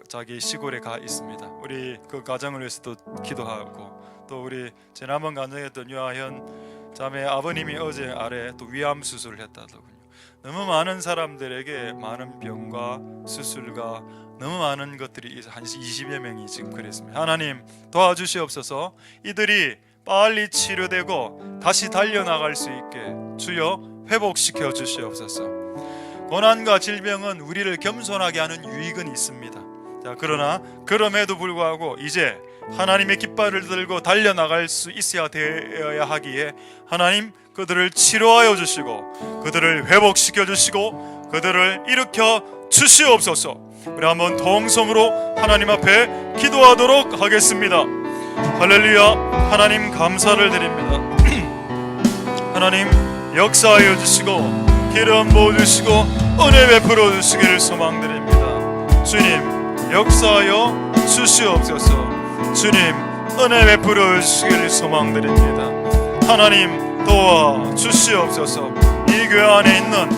Speaker 1: 자기 시골에 가 있습니다. 우리 그 가정을 위해서도 기도하고, 또 우리 지난번 간증했던 유아현 자매 아버님이 어제 아래 또 위암 수술을 했다더군요. 너무 많은 사람들에게 많은 병과 수술과 너무 많은 것들이 한 20여 명이 지금 그랬습니다. 하나님 도와주시옵소서. 이들이 빨리 치료되고 다시 달려나갈 수 있게 주여 회복시켜 주시옵소서. 고난과 질병은 우리를 겸손하게 하는 유익은 있습니다. 자, 그러나 그럼에도 불구하고 이제 하나님의 깃발을 들고 달려나갈 수 있어야 되어야 하기에 하나님 그들을 치료하여 주시고 그들을 회복시켜 주시고 그들을 일으켜 주시옵소서. 우리 한번 통성으로 하나님 앞에 기도하도록 하겠습니다. 할렐루야. 하나님 감사를 드립니다. 하나님 역사하여 주시고 기름 부어주시고 은혜 베풀어 주시기를 소망드립니다. 주님 역사하여 주시옵소서. 주님 은혜 베풀어 주시기를 소망드립니다. 하나님 도와 주시옵소서. 이 교회 안에 있는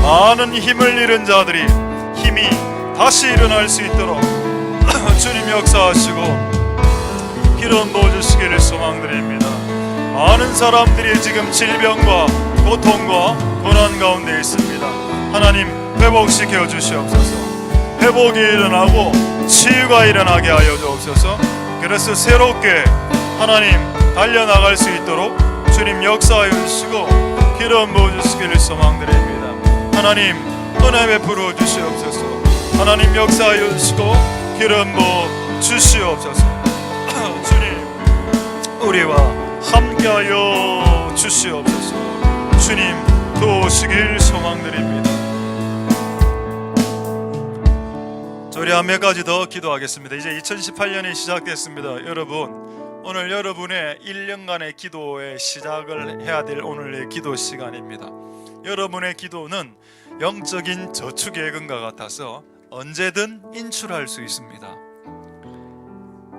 Speaker 1: 많은 힘을 잃은 자들이 힘이 다시 일어날 수 있도록 주님 역사하시고 기름 부어주시기를 소망드립니다. 많은 사람들이 지금 질병과 고통과 고난 가운데 있습니다. 하나님 회복시켜 주시옵소서. 회복이 일어나고 치유가 일어나게 하여 주옵소서. 그래서 새롭게 하나님 달려나갈 수 있도록 주님 역사하여 주시고 기름 부어주시기를 소망드립니다. 하나님 은혜 베풀어 주시옵소서. 하나님 역사하여 주시고 기름 부어 주시옵소서. 주님 우리와 함께하여 주시옵소서. 주님 도우시길 소망드립니다. 우리 한 몇 가지 더 기도하겠습니다. 이제 2018년이 시작됐습니다. 여러분 오늘 여러분의 1년간의 기도의 시작을 해야 될 오늘의 기도 시간입니다. 여러분의 기도는 영적인 저축예금과 같아서 언제든 인출할 수 있습니다.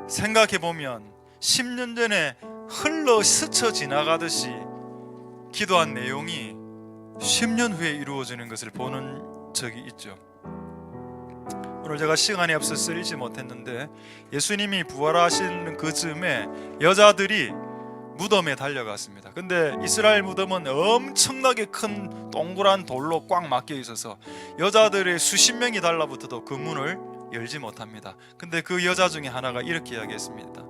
Speaker 1: 생각해보면 10년 전에 흘러 스쳐 지나가듯이 기도한 내용이 10년 후에 이루어지는 것을 보는 적이 있죠. 오늘 제가 시간이 없어서 읽지 못했는데 예수님이 부활하신 그 즈음에 여자들이 무덤에 달려갔습니다. 근데 이스라엘 무덤은 엄청나게 큰 동그란 돌로 꽉 막혀 있어서 여자들의 수십 명이 달라붙어도 그 문을 열지 못합니다. 근데 그 여자 중에 하나가 이렇게 이야기했습니다.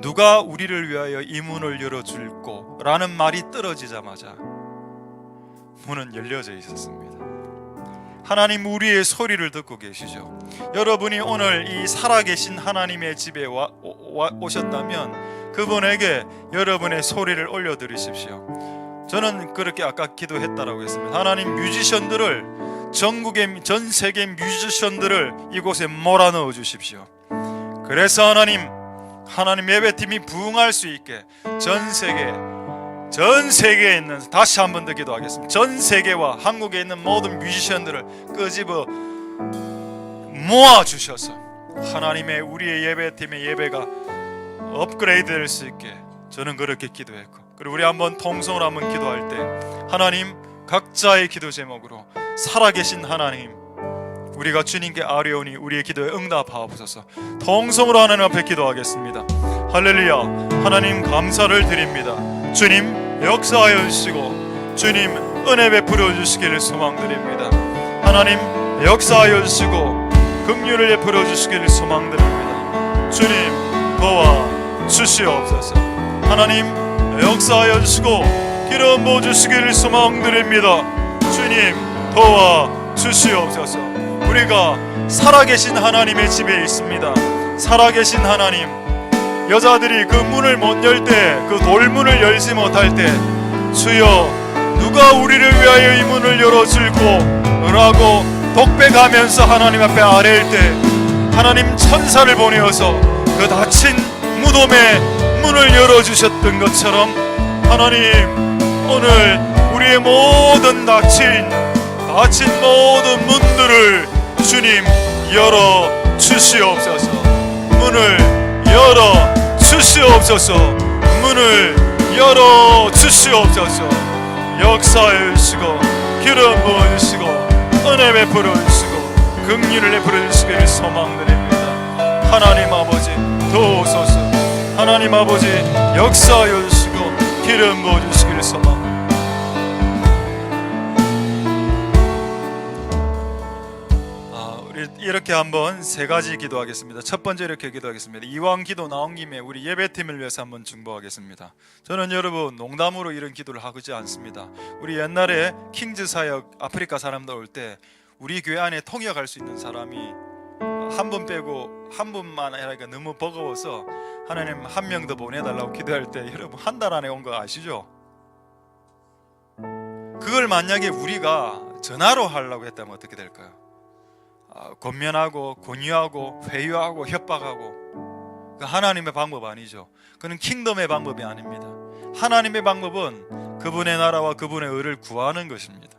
Speaker 1: 누가 우리를 위하여 이 문을 열어줄꼬? 라는 말이 떨어지자마자 문은 열려져 있었습니다. 하나님 우리의 소리를 듣고 계시죠. 여러분이 오늘 이 살아계신 하나님의 집에 오셨다면 그분에게 여러분의 소리를 올려드리십시오. 저는 그렇게 아까 기도했다라고 했습니다. 하나님 뮤지션들을 전국의 전 세계 뮤지션들을 이곳에 몰아넣어 주십시오. 그래서 하나님 예배팀이 부흥할 수 있게 전 세계에 있는, 다시 한 번 더 기도하겠습니다. 전 세계와 한국에 있는 모든 뮤지션들을 끄집어 모아 주셔서 하나님의 우리의 예배팀의 예배가 업그레이드 될 수 있게 저는 그렇게 기도했고, 그리고 우리 한번 통성으로 한번 기도할 때 하나님 각자의 기도 제목으로 살아계신 하나님, 우리가 주님께 아뢰오니 우리의 기도에 응답하옵소서. 통성으로 하나님 앞에 기도하겠습니다. 할렐루야. 하나님 감사를 드립니다. 주님 역사하여 주시고 주님 은혜 베풀어 주시기를 소망드립니다. 하나님 역사하여 주시고 긍휼을 베풀어 주시기를 소망드립니다. 주님 도와 주시옵소서. 하나님 역사하여 주시고 기름 부어 주시기를 소망드립니다. 주님 도와 주시옵소서. 우리가 살아계신 하나님의 집에 있습니다. 살아계신 하나님, 여자들이 그 문을 못 열 때, 그 돌문을 열지 못할 때 주여 누가 우리를 위하여 이 문을 열어줄고 라고 독백하면서 하나님 앞에 아뢰일 때 하나님 천사를 보내어서 그 닫힌 무덤의 문을 열어주셨던 것처럼 하나님 오늘 우리의 모든 닫힌 모든 문들을 주님 열어 주시옵소서. 문을 열어 주시옵소서. 문을 열어 주시옵소서. 역사해 주시고 기름 부어 주시고 은혜 베풀어 주시고 긍휼을 베풀어 주시기를 소망드립니다. 하나님 아버지 도우소서. 하나님 아버지 역사하여 주시고 기름 부어 주시기를 소망합니다. 우리 이렇게 한번 세 가지 기도하겠습니다. 첫 번째 이렇게 기도하겠습니다. 이왕 기도 나온 김에 우리 예배팀을 위해서 한번 중보하겠습니다. 저는 여러분 농담으로 이런 기도를 하지 않습니다. 우리 옛날에 킹즈 사역 아프리카 사람들 올 때 우리 교회 안에 통역할 수 있는 사람이 한 분 빼고 한 분만 하니까 너무 버거워서 하나님 한 명 더 보내달라고 기도할 때 여러분 한 달 안에 온 거 아시죠? 그걸 만약에 우리가 전화로 하려고 했다면 어떻게 될까요? 권면하고 권유하고 회유하고 협박하고 그 하나님의 방법 아니죠. 그는 킹덤의 방법이 아닙니다. 하나님의 방법은 그분의 나라와 그분의 의를 구하는 것입니다.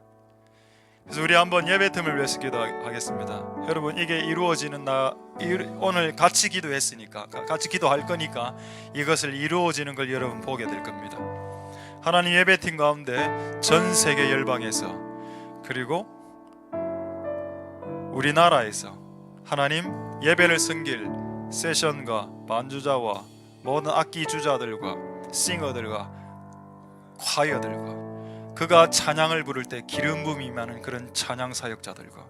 Speaker 1: 그래서 우리 한번 예배팀을 위해서 기도하겠습니다. 여러분 이게 이루어지는 오늘 같이 기도했으니까 같이 기도할 거니까 이것을 이루어지는 걸 여러분 보게 될 겁니다. 하나님 예배팀 가운데 전 세계 열방에서 그리고 우리나라에서 하나님 예배를 섬길 세션과 반주자와 모든 악기 주자들과 싱어들과 콰이어들과 그가 찬양을 부를 때 기름 부음이 임하는 그런 찬양 사역자들과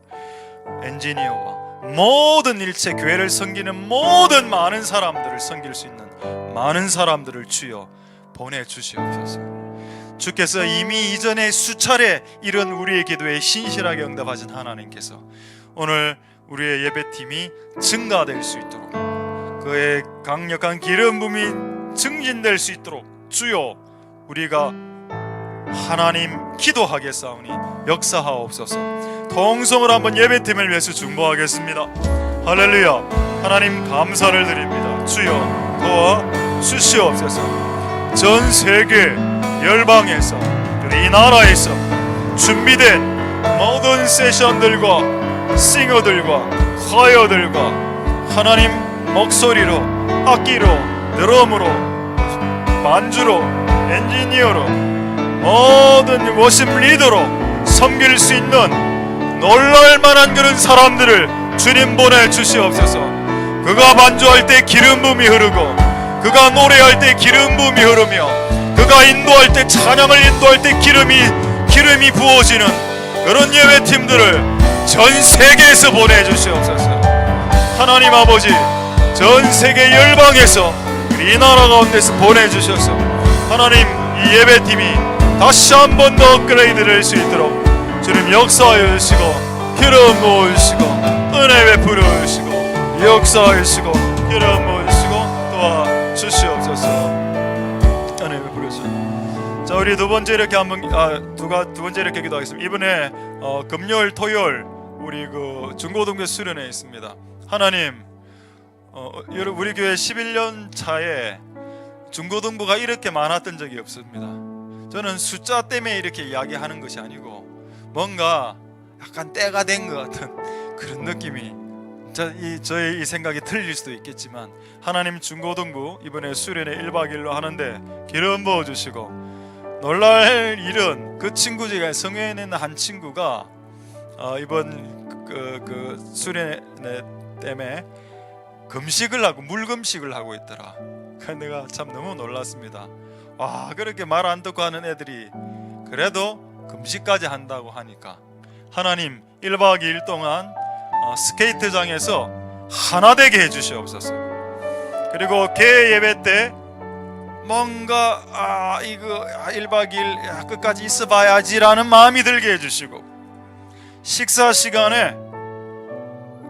Speaker 1: 엔지니어와 모든 일체 교회를 섬기는 모든 많은 사람들을 섬길 수 있는 많은 사람들을 주여 보내주시옵소서. 주께서 이미 이전에 수차례 이런 우리의 기도에 신실하게 응답하신 하나님께서 오늘 우리의 예배팀이 증가될 수 있도록 그의 강력한 기름 부음이 증진될 수 있도록 주여 우리가 하나님 기도하겠사오니 역사하옵소서. 통성으로 한번 예배팀을 위해서 중보하겠습니다. 할렐루야. 하나님 감사를 드립니다. 주여 도와 주시옵소서. 전 세계 열방에서 이 나라에서 준비된 모든 세션들과 싱어들과 콰이어들과 하나님 목소리로 악기로 드럼으로 반주로 엔지니어로 모든 워십 리더로 섬길 수 있는 놀랄만한 그런 사람들을 주님 보내주시옵소서. 그가 반주할 때 기름 부음이 흐르고 그가 노래할 때 기름 부음이 흐르며 그가 인도할 때 찬양을 인도할 때 기름이 부어지는 그런 예배팀들을 전 세계에서 보내주시옵소서. 하나님 아버지 전 세계 열방에서 이 나라 가운데서 보내주셔서 하나님 이 예배팀이 다시 한 번 더 업그레이드 될 수 있도록 주님 역사하여 주시고 기름 부어 주시고 은혜 베풀어 주시고 역사하여 주시고 기름 부어 주시고 도와주시옵소서. 은혜 베풀어 주시고. 자 우리 두 번째 이렇게 한번 두 번째 이렇게 기도하겠습니다. 이번에 금요일 토요일 우리 그 중고등부 수련회 있습니다. 하나님 우리 교회 11년 차에 중고등부가 이렇게 많았던 적이 없습니다. 저는 숫자 때문에 이렇게 이야기하는 것이 아니고 뭔가 약간 때가 된 것 같은 그런 느낌이 저의 이 생각이 틀릴 수도 있겠지만 하나님 중고등부 이번에 수련회 1박 2일로 하는데 기름 부어주시고 놀랄 일은 그 친구 중에 성회에 있는 한 친구가 이번 그 수련회 때문에 금식을 하고 물금식을 하고 있더라. 그래서 내가 참 너무 놀랐습니다. 와 그렇게 말 안 듣고 하는 애들이 그래도 금식까지 한다고 하니까 하나님 1박 2일 동안 스케이트장에서 하나 되게 해주시옵소서. 그리고 개 예배 때 뭔가 이거 1박 2일 끝까지 있어봐야지라는 마음이 들게 해주시고 식사 시간에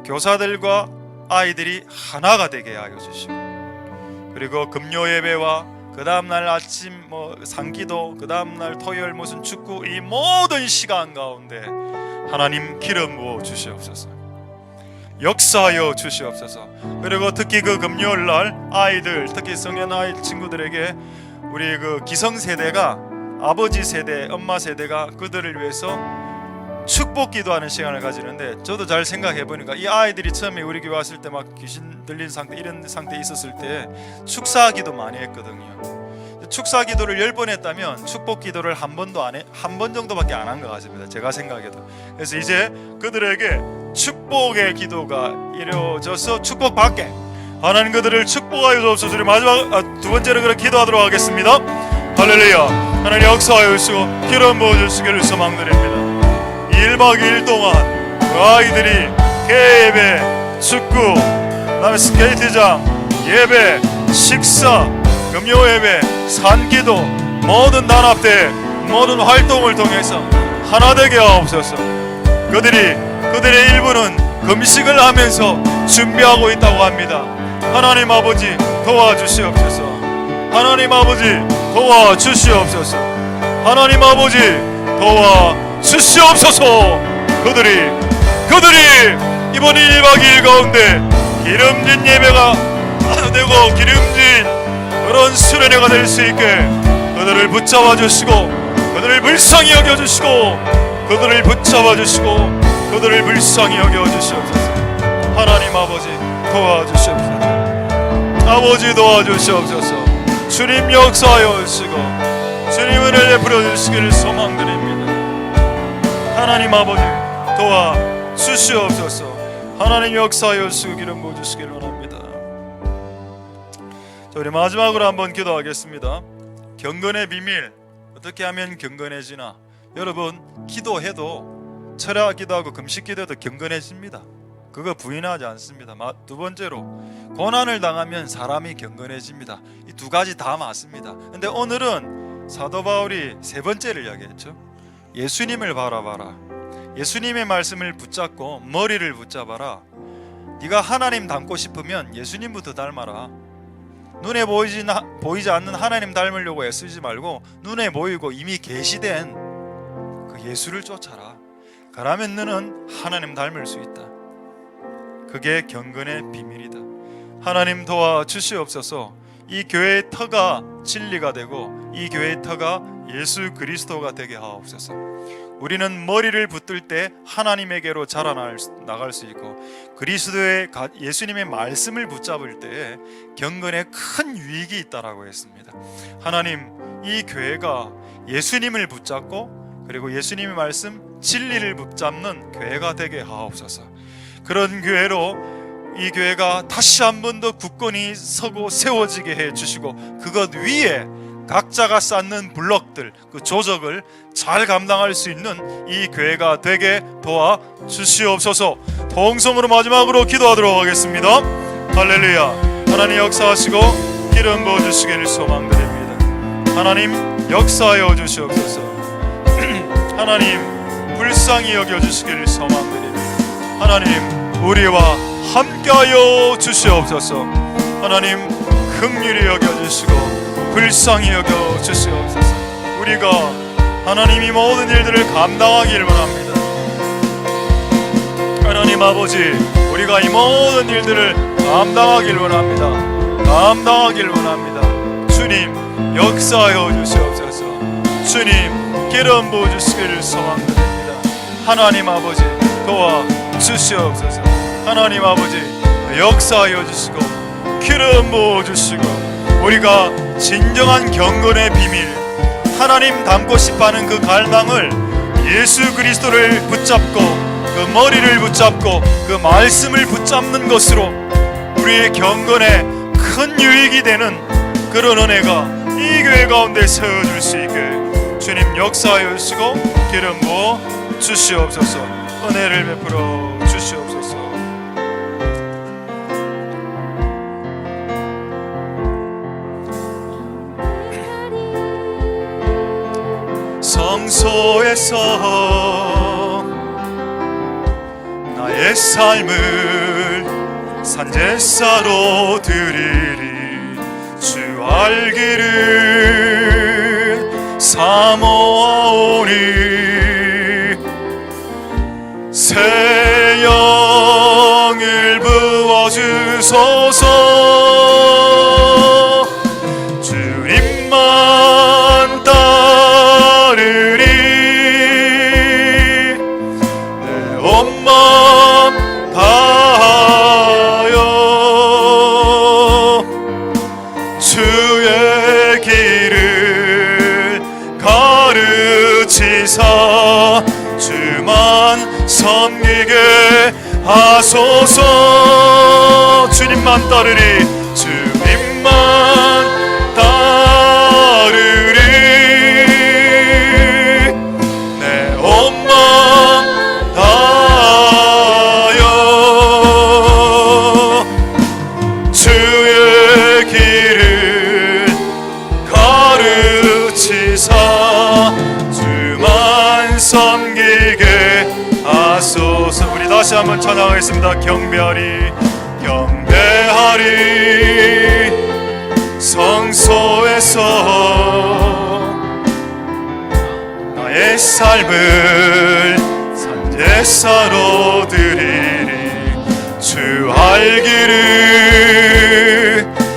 Speaker 1: 교사들과 아이들이 하나가 되게 하여 주시고 그리고 금요 예배와 그 다음날 아침 상기도, 그 다음날 토요일 무슨 축구, 이 모든 시간 가운데 하나님 기름 부어 주시옵소서. 역사하여 주시옵소서. 그리고 특히 그 금요일날 아이들, 특히 성년 아이 친구들에게 우리 그 기성세대가, 아버지 세대, 엄마 세대가 그들을 위해서 축복 기도하는 시간을 가지는데, 저도 잘 생각해 보니까 이 아이들이 처음에 우리 교회 왔을 때 막 귀신 들린 상태, 이런 상태에 있었을 때 축사 기도 많이 했거든요. 축사 기도를 10번 했다면 축복 기도를 한 번 정도밖에 안 한 것 같습니다, 제가 생각해도. 그래서 이제 그들에게 축복의 기도가 이루어져서 축복받게 하나님 그들을 축복하여 주옵소서. 우리 마지막 두 번째로 그렇게 기도하도록 하겠습니다. 할렐루야. 하나님 역사하여 주시고 기름 부어주시기를 소망드립니다. 1박 2일 동안 그 아이들이 개예배, 축구, 그 다음에 스케이트장, 예배, 식사, 금요예배, 산기도, 모든 단합대, 모든 활동을 통해서 하나 되게 하옵소서. 그들의 일부는 금식을 하면서 준비하고 있다고 합니다. 하나님 아버지 도와주시옵소서. 하나님 아버지 도와주시옵소서. 하나님 아버지 도와주시옵소서. 그들이 이번 1박 2일 가운데 기름진 예배가 되고 기름진 그런 수련회가 될 수 있게 그들을 붙잡아 주시고, 그들을 불쌍히 여겨주시고, 그들을 붙잡아 주시고, 그들을 불쌍히 여겨주시옵소서. 하나님 아버지 도와주시옵소서. 아버지 도와주시옵소서. 주님 역사하여 주시고 주님 은혜를 베풀어 주시기를 소망드립니다. 하나님 아버지 도와주시옵소서. 하나님 역사하여 주시고 기름 부어주시기를 원합니다. 자, 우리 마지막으로 한번 기도하겠습니다. 경건의 비밀, 어떻게 하면 경건해지나? 여러분, 기도해도, 철야 기도하고 금식 기도해도 경건해집니다. 그거 부인하지 않습니다. 두 번째로, 고난을 당하면 사람이 경건해집니다. 이 두 가지 다 맞습니다. 근데 오늘은 사도 바울이 세 번째를 이야기했죠. 예수님을 바라봐라. 예수님의 말씀을 붙잡고 머리를 붙잡아라. 네가 하나님 닮고 싶으면 예수님부터 닮아라. 눈에 보이지 않는 하나님 닮으려고 애쓰지 말고 눈에 보이고 이미 계시된 그 예수를 쫓아라. 그러면 너는 하나님 닮을 수 있다. 그게 경건의 비밀이다. 하나님 도와주시옵소서. 이 교회의 터가 진리가 되고 이 교회의 터가 예수 그리스도가 되게 하옵소서. 우리는 머리를 붙들 때 하나님에게로 자라나갈 수 있고, 그리스도의 예수님의 말씀을 붙잡을 때 경건에 큰 유익이 있다라고 했습니다. 하나님, 이 교회가 예수님을 붙잡고 그리고 예수님의 말씀 진리를 붙잡는 교회가 되게 하옵소서. 그런 교회로 이 교회가 다시 한 번 더 굳건히 서고 세워지게 해주시고, 그것 위에 각자가 쌓는 블록들, 그 조적을 잘 감당할 수 있는 이 교회가 되게 도와주시옵소서. 동성으로 마지막으로 기도하도록 하겠습니다. 할렐루야. 하나님 역사하시고 기름 부어주시기를 소망드립니다. 하나님 역사하여 주시옵소서. 하나님 불쌍히 여겨주시기를 소망드립니다. 하나님 우리와 함께하여 주시옵소서. 하나님 긍휼히 여겨주시고 불쌍히 여겨주시옵소서. 우리가 하나님이 모든 일들을 감당하기를 원합니다. 하나님 아버지, 우리가 이 모든 일들을 감당하기를 원합니다. 감당하기를 원합니다. 주님 역사하여 주시옵소서. 주님 기름 부어주시기를 소망드립니다. 하나님 아버지 도와주시옵소서. 하나님 아버지 역사하여 주시고 기름 부어주시고, 우리가 진정한 경건의 비밀, 하나님 닮고 싶어하는 그 갈망을 예수 그리스도를 붙잡고 그 머리를 붙잡고 그 말씀을 붙잡는 것으로 우리의 경건에 큰 유익이 되는 그런 은혜가 이 교회 가운데 세워줄 수 있게 주님 역사하여 주시고 기름 부어 주시옵소서. 은혜를 베풀어 주시옵소서. 성소에서 나의 삶을 산제사로 드리리. 주 알기를 사모하오니 새 영을 부어주소서. 주님만 따르리 내 온 마음 다하여 주의 길을 가르치사 주만 섬기게 하소서. 주님만 따르리 주님만 따르리 내 온 마음 다하여 주의 길을 가르치사 주만 섬기게 하소서. 우리 다시 한번 찬양하겠습니다. 경배하리 경배하리 성소에서 나의 삶을 산제사로 드리리 주 알기를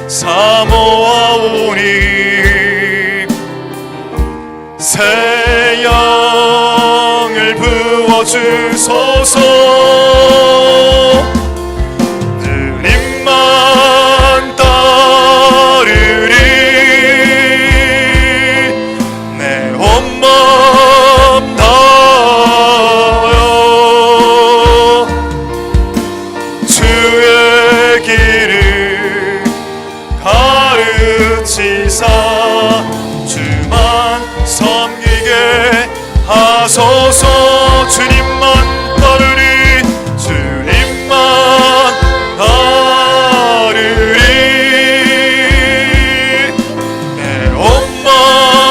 Speaker 1: 사모하오니 새 영을 부어주소서. 주님만 따르리 내 온 마음 다하여 주의 길을 가르치사 주만 섬기게 하소서. 주님만 따르리 주님만 따르리 내 온 마음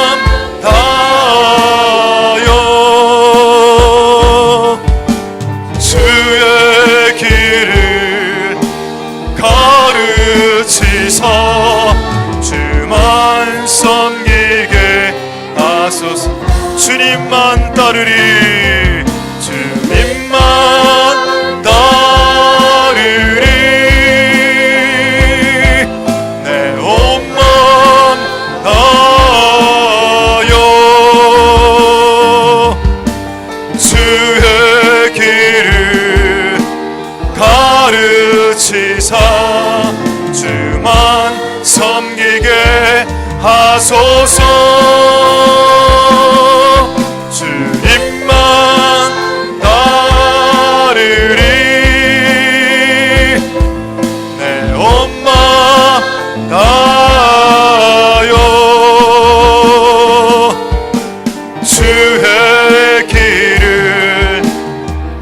Speaker 1: 다하여 주의 길을 가르치사 주만 섬기게 하소서. 주님만 따르리 주님만 따르리 내 온 마음 다하여 주의 길을 가르치사 주만 섬기게 하소서. 주님만 따르리 내 온 마음 다하여 주의 길을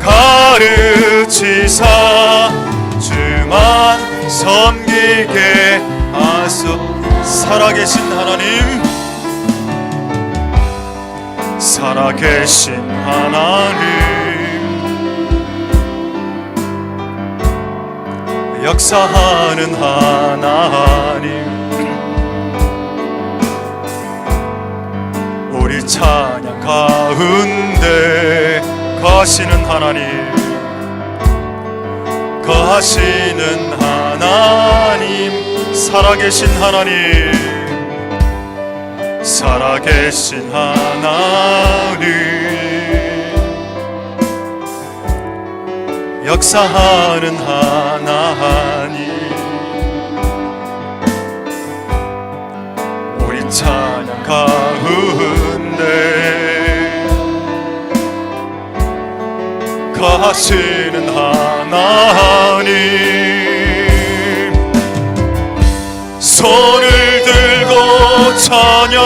Speaker 1: 가르치사 주만 섬기게 하소서. 살아계신 하나님 살아계신 하나님 역사하는 하나님 우리 찬양 가운데 거하시는 하나님 거하시는 하나님 살아계신 하나님 살아계신 하나님 역사하는 하나님 우리 찬양 가운데 거하시는 하나님 손을 들고 찬양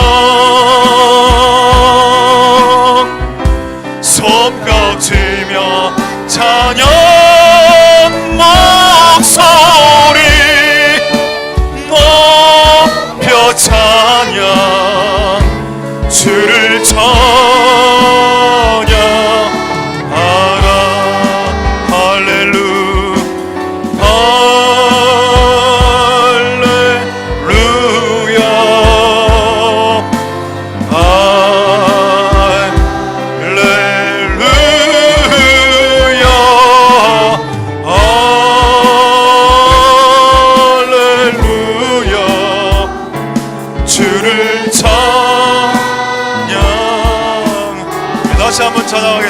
Speaker 1: 손뼉치며 찬양 목소리 높여 찬양 주를 찬양하라 할렐루야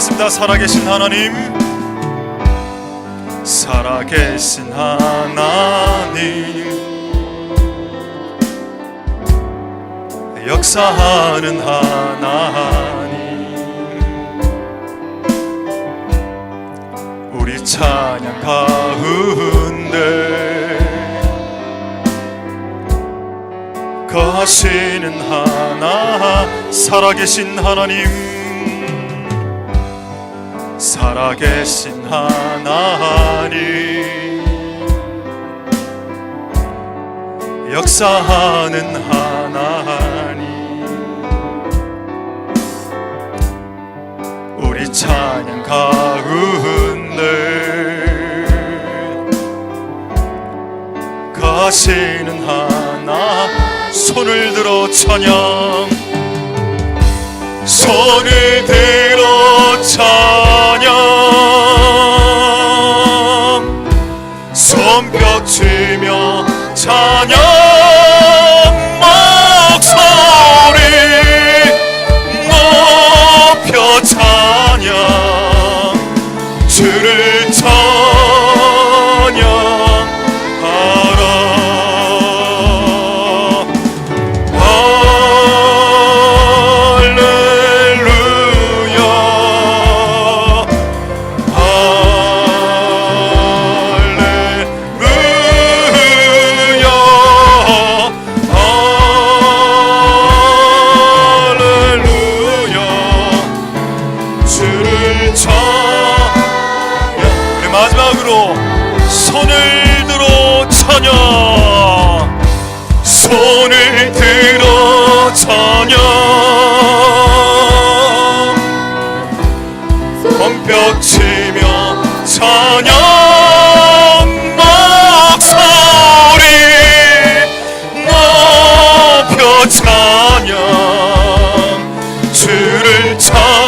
Speaker 1: 고백하겠습니다. 살아계신 하나님, 살아계신 하나님, 역사하는 하나님, 우리 찬양 가운데 거하시는 하나, 살아계신 하나님, 살아계신 하나님, 역사하는 하나님, 우리 찬양 가운데 거하시는 하나, 손을 들어 찬양, 손을 들어 찬양, 손뼉치며 찬양, 목소리 높여 찬양, 주를 손을 들어 찬양, 손을 들어 찬양, 손뼉치며 찬양, 목소리 높여 찬양, 주를 찬양하라.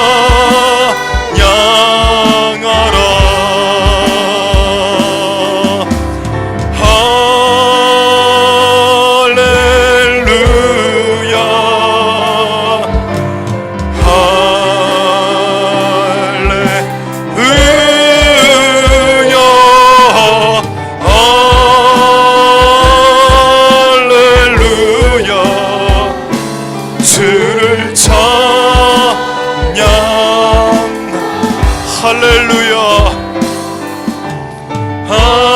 Speaker 1: 할렐루야, 할렐루야.